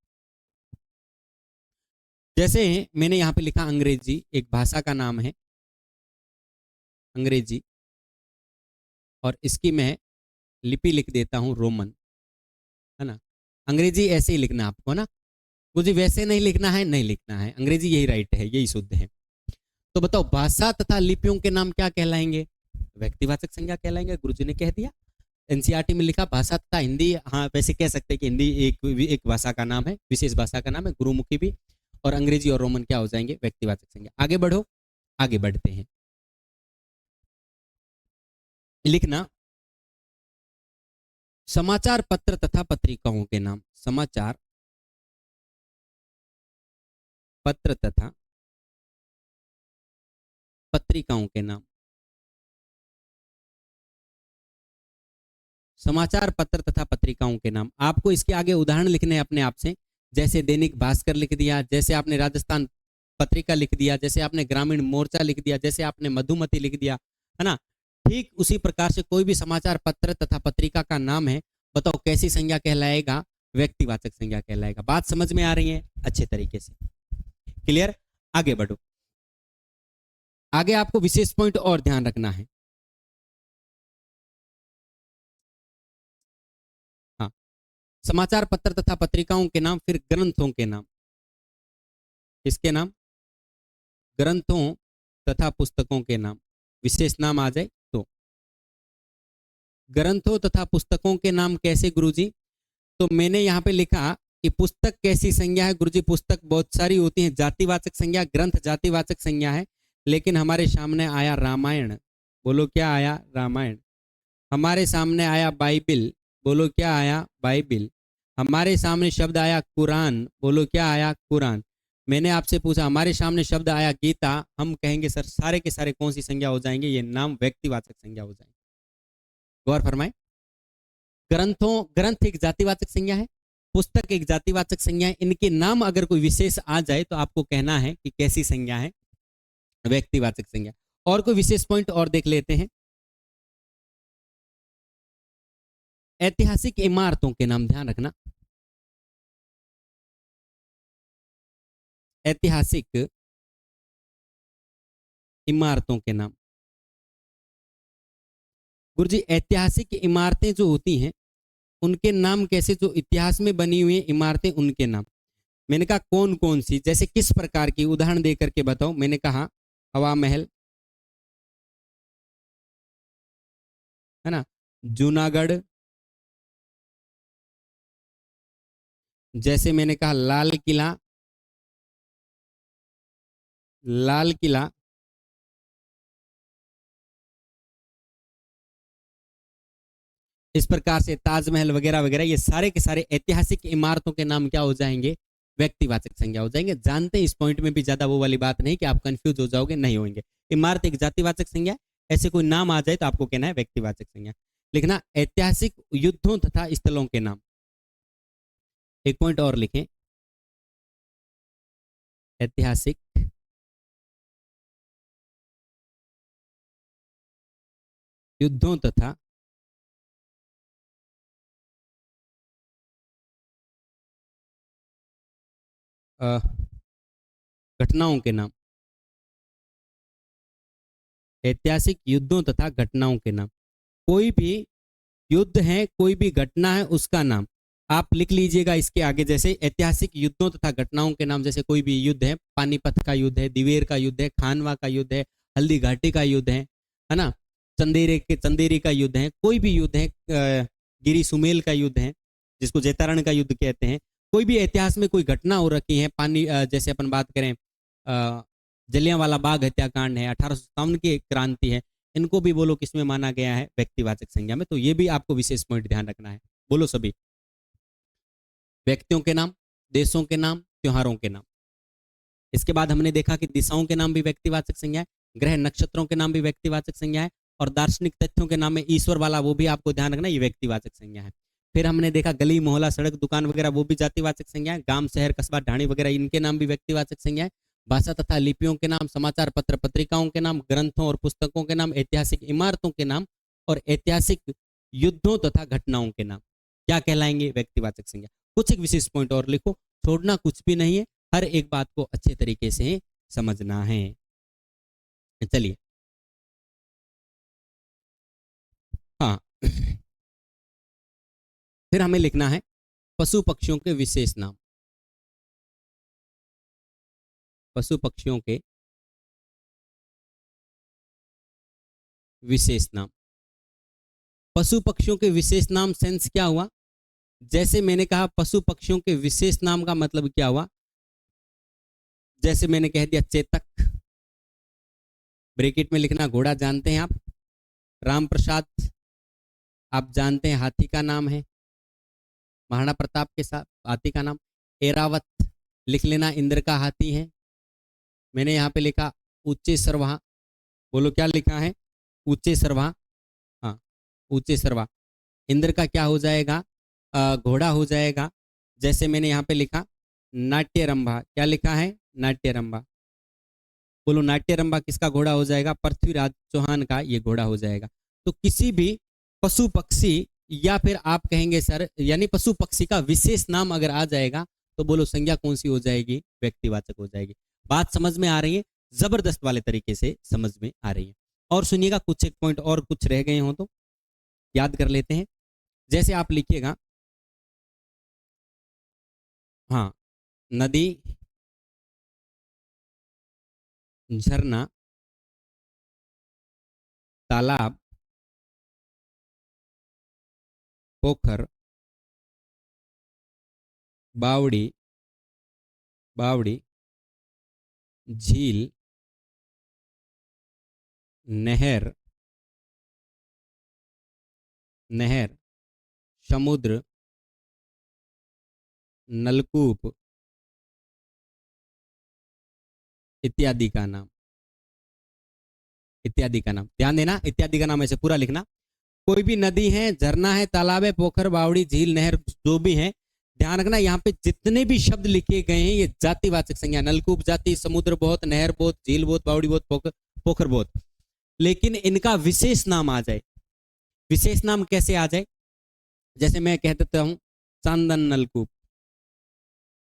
जैसे मैंने यहाँ पे लिखा अंग्रेजी, एक भाषा का नाम है अंग्रेजी, और इसकी मैं लिपि लिख देता हूँ रोमन, है ना। अंग्रेजी ऐसे ही लिखना आपको ना, मुझे वैसे नहीं लिखना है, नहीं लिखना है। अंग्रेजी यही राइट है, यही शुद्ध है। तो बताओ भाषा तथा लिपियों के नाम क्या कहलाएंगे? व्यक्तिवाचक संज्ञा कहलाएंगे। गुरुजी ने कह दिया। एनसीईआरटी में लिखा भाषा तथा हिंदी, हाँ वैसे कह सकते हैं कि हिंदी एक भाषा का नाम है, विशेष भाषा का नाम है, गुरुमुखी भी। और अंग्रेजी और रोमन क्या हो जाएंगे? व्यक्तिवाचक संज्ञा। आगे बढ़ो, आगे बढ़ते हैं। लिखना समाचार पत्र तथा पत्रिकाओं के नाम। समाचार पत्र तथा पत्रिकाओं के नाम, समाचार पत्र तथा पत्रिकाओं के नाम। आपको इसके आगे उदाहरण लिखने हैं अपने आप से, जैसे दैनिक भास्कर लिख दिया, जैसे आपने राजस्थान पत्रिका लिख दिया, जैसे आपने ग्रामीण मोर्चा लिख दिया, जैसे आपने मधुमती लिख दिया, है ना। ठीक उसी प्रकार से कोई भी समाचार पत्र तथा पत्रिका का नाम है, बताओ कैसी संज्ञा कहलाएगा? व्यक्तिवाचक संज्ञा कहलाएगा। बात समझ में आ रही है अच्छे तरीके से? क्लियर? आगे बढ़ो। आगे आपको विशेष पॉइंट और ध्यान रखना है। हाँ, समाचार पत्र तथा पत्रिकाओं के नाम, फिर ग्रंथों के नाम। किसके नाम? ग्रंथों तथा पुस्तकों के नाम। विशेष नाम आ जाए तो ग्रंथों तथा पुस्तकों के नाम कैसे गुरुजी? तो मैंने यहाँ पे लिखा कि पुस्तक कैसी संज्ञा है गुरुजी? पुस्तक बहुत सारी होती है, जातिवाचक संज्ञा, ग्रंथ जातिवाचक संज्ञा है, लेकिन हमारे सामने आया रामायण। बोलो क्या आया? रामायण। हमारे सामने आया बाइबिल। बोलो क्या आया? बाइबिल। हमारे सामने शब्द आया कुरान। बोलो क्या आया? कुरान। मैंने आपसे पूछा हमारे सामने शब्द आया गीता, हम कहेंगे सर सारे के सारे कौन सी संज्ञा हो जाएंगे? ये नाम व्यक्तिवाचक संज्ञा हो जाएंगे। गौर फरमाए। ग्रंथ एक जातिवाचक संज्ञा है, पुस्तक एक जातिवाचक संज्ञा है। इनके नाम अगर कोई विशेष आ जाए तो आपको कहना है कि कैसी संज्ञा है? व्यक्तिवाचक संज्ञा। और कोई विशेष पॉइंट और देख लेते हैं। ऐतिहासिक इमारतों के नाम, ध्यान रखना, ऐतिहासिक इमारतों के नाम। गुरुजी ऐतिहासिक इमारतें जो होती हैं उनके नाम कैसे? जो इतिहास में बनी हुई इमारतें उनके नाम। मैंने कहा कौन कौन सी, जैसे किस प्रकार की, उदाहरण दे करके बताओ। मैंने कहा हवा महल, है ना, जूनागढ़, जैसे मैंने कहा लाल किला, लाल किला, इस प्रकार से ताजमहल वगैरह वगैरह, ये सारे के सारे ऐतिहासिक इमारतों के नाम क्या हो जाएंगे? व्यक्तिवाचक संज्ञा हो जाएंगे। जानते हैं इस पॉइंट में भी ज्यादा वो वाली बात नहीं कि आप कंफ्यूज हो जाओगे, नहीं होंगे। इमारत एक जातिवाचक संज्ञा, ऐसे कोई नाम आ जाए तो आपको कहना है व्यक्तिवाचक संज्ञा। लिखना ऐतिहासिक युद्धों तथा स्थलों के नाम। एक पॉइंट और लिखें, ऐतिहासिक युद्धों तथा घटनाओं के नाम। ऐतिहासिक युद्धों तथा घटनाओं के नाम। कोई भी युद्ध है, कोई भी घटना है, उसका नाम आप लिख लीजिएगा इसके आगे। जैसे ऐतिहासिक युद्धों तथा घटनाओं के नाम, जैसे कोई भी युद्ध है, पानीपत का युद्ध है, दिवेर का युद्ध है, खानवा का युद्ध है, हल्दी घाटी का युद्ध है ना, चंदेरी का युद्ध है, कोई भी युद्ध है, गिरी सुमेल का युद्ध है, जिसको जैतारण का युद्ध कहते हैं। कोई भी इतिहास में कोई घटना हो रखी है, जैसे अपन बात करें जलियांवाला बाग हत्याकांड है, 1857 की क्रांति है, इनको भी बोलो किसमें माना गया है? व्यक्तिवाचक संज्ञा में। तो ये भी आपको विशेष पॉइंट ध्यान रखना है। बोलो सभी। व्यक्तियों के नाम, देशों के नाम, त्योहारों के नाम। इसके बाद हमने देखा कि दिशाओं के नाम भी व्यक्तिवाचक संज्ञा है, ग्रह नक्षत्रों के नाम भी व्यक्तिवाचक संज्ञा है, और दार्शनिक तथ्यों के नाम में ईश्वर वाला, वो भी आपको ध्यान रखना, ये व्यक्तिवाचक संज्ञा है। फिर हमने देखा गली मोहल्ला सड़क दुकान वगैरह, वो भी जातिवाचक संज्ञा है। गांव शहर कस्बा ढाणी वगैरह, इनके नाम भी व्यक्तिवाचक संज्ञा है। भाषा तथा लिपियों के नाम, समाचार पत्र पत्रिकाओं के नाम, ग्रंथों और पुस्तकों के नाम, ऐतिहासिक इमारतों के नाम और ऐतिहासिक युद्धों तथा घटनाओं के नाम क्या कहलाएंगे? व्यक्तिवाचक संज्ञा। कुछ एक विशेष पॉइंट और लिखो, छोड़ना कुछ भी नहीं है, हर एक बात को अच्छे तरीके से समझना है। चलिए, हाँ, फिर हमें लिखना है पशु पक्षियों के विशेष नाम। पशु पक्षियों के विशेष नाम। पशु पक्षियों के विशेष नाम सेंस क्या हुआ? जैसे मैंने कहा पशु पक्षियों के विशेष नाम का मतलब क्या हुआ? जैसे मैंने कह दिया चेतक, ब्रैकेट में लिखना घोड़ा जानते हैं आप, राम प्रसाद आप जानते हैं हाथी का नाम है, महाराणा प्रताप के साथ हाथी का नाम। एरावत लिख लेना, इंद्र का हाथी है। मैंने यहाँ पे लिखा उच्चेश्वर, वहां बोलो क्या लिखा है? ऊंचे सर्वा। हाँ, ऊंचे सर्वा। इंद्र का क्या हो जाएगा? घोड़ा हो जाएगा। जैसे मैंने यहाँ पे लिखा नाट्यरंभा, क्या लिखा है? नाट्यरंभा। बोलो नाट्यरंभा किसका घोड़ा हो जाएगा? पृथ्वीराज चौहान का ये घोड़ा हो जाएगा। तो किसी भी पशु पक्षी या फिर आप कहेंगे सर यानी पशु पक्षी का विशेष नाम अगर आ जाएगा तो बोलो संज्ञा कौन सी हो जाएगी? व्यक्तिवाचक हो जाएगी। बात समझ में आ रही है? जबरदस्त वाले तरीके से समझ में आ रही है। और सुनिएगा, कुछ एक पॉइंट और कुछ रह गए हो तो याद कर लेते हैं। जैसे आप लिखिएगा, हाँ, नदी, झरना, तालाब, पोखर, बावड़ी, बावड़ी, झील, नहर, नहर, समुद्र, नलकूप इत्यादि का नाम, इत्यादि का नाम। ध्यान देना, इत्यादि का नाम ऐसे पूरा लिखना। कोई भी नदी है, झरना है, तालाब है, पोखर, बावड़ी, झील, नहर, जो भी है, ध्यान रखना यहाँ पे जितने भी शब्द लिखे गए हैं ये जातिवाचक संज्ञा। नलकूप जाति, समुद्र बहुत, नहर बहुत, झील बहुत, बावड़ी बहुत, पोखर बहुत। लेकिन इनका विशेष नाम आ जाए। विशेष नाम कैसे आ जाए? जैसे मैं कह देता हूं चांदन नलकूप।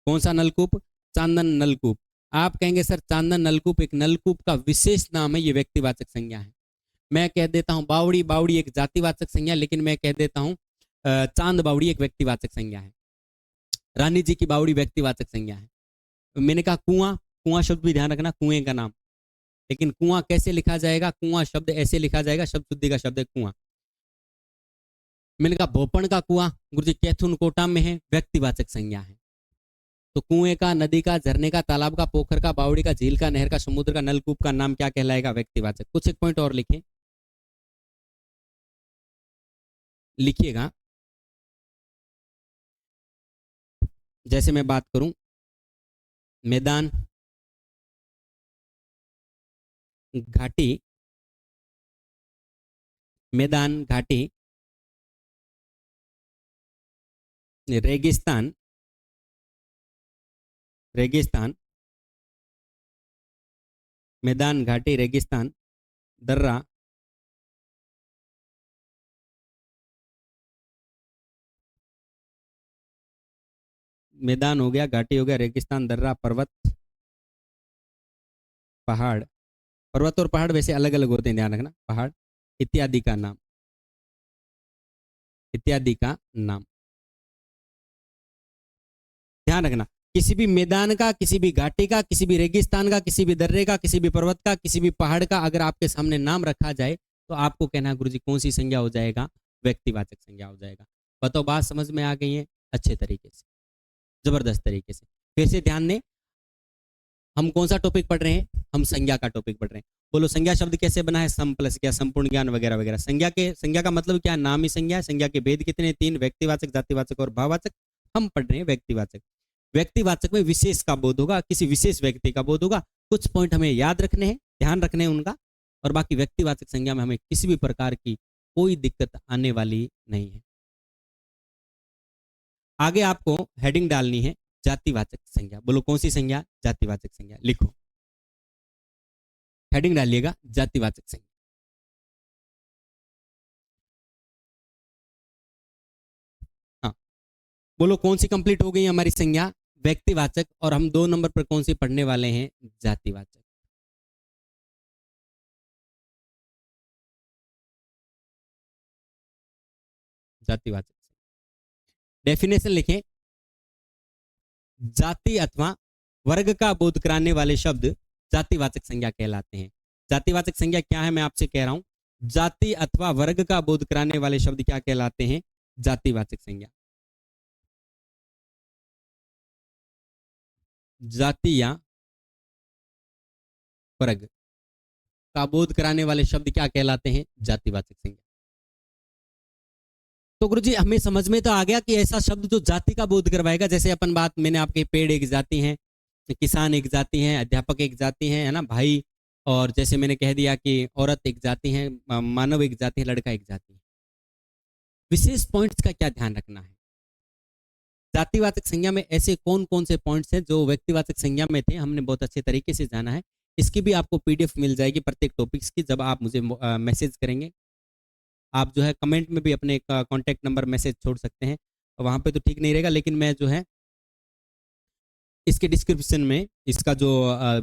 कौन सा नलकूप? चांदन नलकूप। आप कहेंगे सर चांदन नलकूप एक नलकूप का विशेष नाम है, ये व्यक्तिवाचक संज्ञा है। मैं कह देता हूं बावड़ी, बावड़ी एक जातिवाचक संज्ञा, लेकिन मैं कह देता हूं चांद बावड़ी एक व्यक्तिवाचक संज्ञा है। रानी जी की बावड़ी व्यक्तिवाचक संज्ञा है। मैंने कहा कुआं, कुआं शब्द भी ध्यान रखना, कुएं का नाम। लेकिन कुआं कैसे लिखा जाएगा? कुआं शब्द ऐसे लिखा जाएगा, शब्द शुद्धि का शब्द है कुआं। मैंने कहा भोपण का कुआं गुरुजी कैथुन कोटा में है, व्यक्तिवाचक संज्ञा है। तो कुएं का, नदी का, झरने का, तालाब का, पोखर का, बावड़ी का, झील का, नहर का, समुद्र का, नलकूप का नाम क्या कहलाएगा? व्यक्तिवाचक। कुछ एक पॉइंट और लिखें, लिखिएगा। जैसे मैं बात करूं मैदान, घाटी, मैदान, घाटी, रेगिस्तान, रेगिस्तान, मैदान, घाटी, रेगिस्तान, दर्रा, मैदान हो गया, घाटी हो गया, रेगिस्तान, दर्रा, पर्वत, पहाड़। पर्वत और पहाड़ वैसे अलग अलग होते हैं, ध्यान रखना। पहाड़ इत्यादि का नाम, इत्यादि का नाम। ध्यान रखना, किसी भी मैदान का, किसी भी घाटी का, किसी भी रेगिस्तान का, किसी भी दर्रे का, किसी भी पर्वत का, किसी भी पहाड़ का अगर आपके सामने नाम रखा जाए तो आपको कहना गुरुजी कौन सी संज्ञा हो जाएगा? व्यक्तिवाचक संज्ञा हो जाएगा। बताओ बात समझ में आ गई है? अच्छे तरीके से, जबरदस्त तरीके से। फिर से ध्यान दें, हम कौन सा टॉपिक पढ़ रहे हैं? हम संज्ञा का टॉपिक पढ़ रहे हैं। बोलो संज्ञा शब्द कैसे बना है? सम प्लस क्या, संपूर्ण ज्ञान वगैरह वगैरह। संज्ञा का मतलब क्या? नाम ही संज्ञा है। संज्ञा के भेद कितने? 3, व्यक्तिवाचक, जातिवाचक और भाववाचक। हम पढ़ रहे हैं व्यक्तिवाचक। व्यक्तिवाचक में विशेष का बोध होगा, किसी विशेष व्यक्ति का बोध होगा। कुछ पॉइंट हमें याद रखने हैं, ध्यान रखने हैं उनका, और बाकी व्यक्तिवाचक संज्ञा में हमें किसी भी प्रकार की कोई दिक्कत आने वाली नहीं है। आगे आपको हेडिंग डालनी है जातिवाचक संज्ञा। बोलो कौन सी संज्ञा? जातिवाचक संज्ञा। लिखो, हेडिंग डालिएगा जातिवाचक संज्ञा। हाँ, बोलो कौन सी कंप्लीट हो गई हमारी संज्ञा? व्यक्तिवाचक। और हम 2 नंबर पर कौन सी पढ़ने वाले हैं? जातिवाचक। जातिवाचक। डेफिनेशन लिखें, जाति अथवा वर्ग का बोध कराने वाले शब्द जातिवाचक संज्ञा कहलाते हैं। जातिवाचक संज्ञा क्या है? मैं आपसे कह रहा हूं, जाति अथवा वर्ग का बोध कराने वाले शब्द क्या कहलाते हैं? जातिवाचक संज्ञा। जाति या वर्ग का बोध कराने वाले शब्द क्या कहलाते हैं? जातिवाचक संज्ञा। तो गुरुजी हमें समझ में तो आ गया कि ऐसा शब्द जो जाति का बोध करवाएगा, जैसे अपन बात मैंने आपके पेड़ एक जाति है, किसान एक जाति है, अध्यापक एक जाति है ना भाई, और जैसे मैंने कह दिया कि औरत एक जाति है, मानव एक जाति है, लड़का एक जाति है। विशेष पॉइंट्स का क्या ध्यान रखना है? जातिवाचक संज्ञा में ऐसे कौन कौन से पॉइंट्स हैं जो व्यक्तिवाचक संज्ञा में थे, हमने बहुत अच्छे तरीके से जाना है। इसकी भी आपको पीडीएफ मिल जाएगी प्रत्येक टॉपिक्स की, जब आप मुझे मैसेज करेंगे। आप जो है कमेंट में भी अपने कॉन्टैक्ट नंबर मैसेज छोड़ सकते हैं, वहाँ पे तो ठीक नहीं रहेगा, लेकिन मैं जो है इसके डिस्क्रिप्शन में इसका जो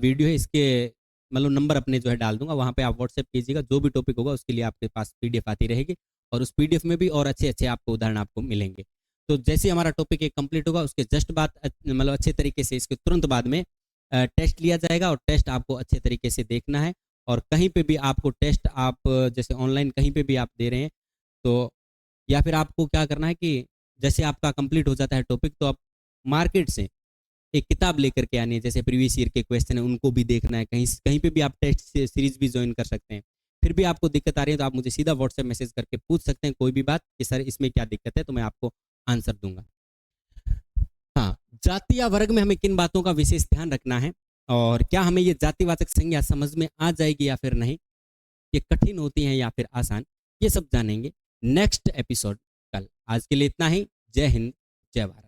वीडियो है इसके मतलब नंबर अपने जो है डाल दूंगा, वहाँ पे आप व्हाट्सएप कीजिएगा, जो भी टॉपिक होगा उसके लिए आपके पास पीडीएफ आती रहेगी, और उस पीडीएफ में भी और अच्छे अच्छे आपको उदाहरण आपको मिलेंगे। तो जैसे हमारा टॉपिक एक कंप्लीट होगा उसके जस्ट बाद मतलब अच्छे तरीके से इसके तुरंत बाद में टेस्ट लिया जाएगा, और टेस्ट आपको अच्छे तरीके से देखना है। और कहीं पे भी आपको टेस्ट आप जैसे ऑनलाइन कहीं पे भी आप दे रहे हैं तो, या फिर आपको क्या करना है कि जैसे आपका कंप्लीट हो जाता है टॉपिक तो आप मार्केट से एक किताब लेकर के आनी है, जैसे प्रीवियस ईयर के क्वेश्चन है उनको भी देखना है, कहीं कहीं पे भी आप टेस्ट सीरीज भी ज्वाइन कर सकते हैं। फिर भी आपको दिक्कत आ रही है तो आप मुझे सीधा व्हाट्सएप मैसेज करके पूछ सकते हैं कोई भी बात कि सर इसमें क्या दिक्कत है, तो मैं आपको आंसर दूंगा। हाँ, जाति या वर्ग में हमें किन बातों का विशेष ध्यान रखना है, और क्या हमें ये जातिवाचक संज्ञा समझ में आ जाएगी या फिर नहीं, ये कठिन होती है या फिर आसान, ये सब जानेंगे नेक्स्ट एपिसोड कल। आज के लिए इतना ही। जय हिंद, जय भारत।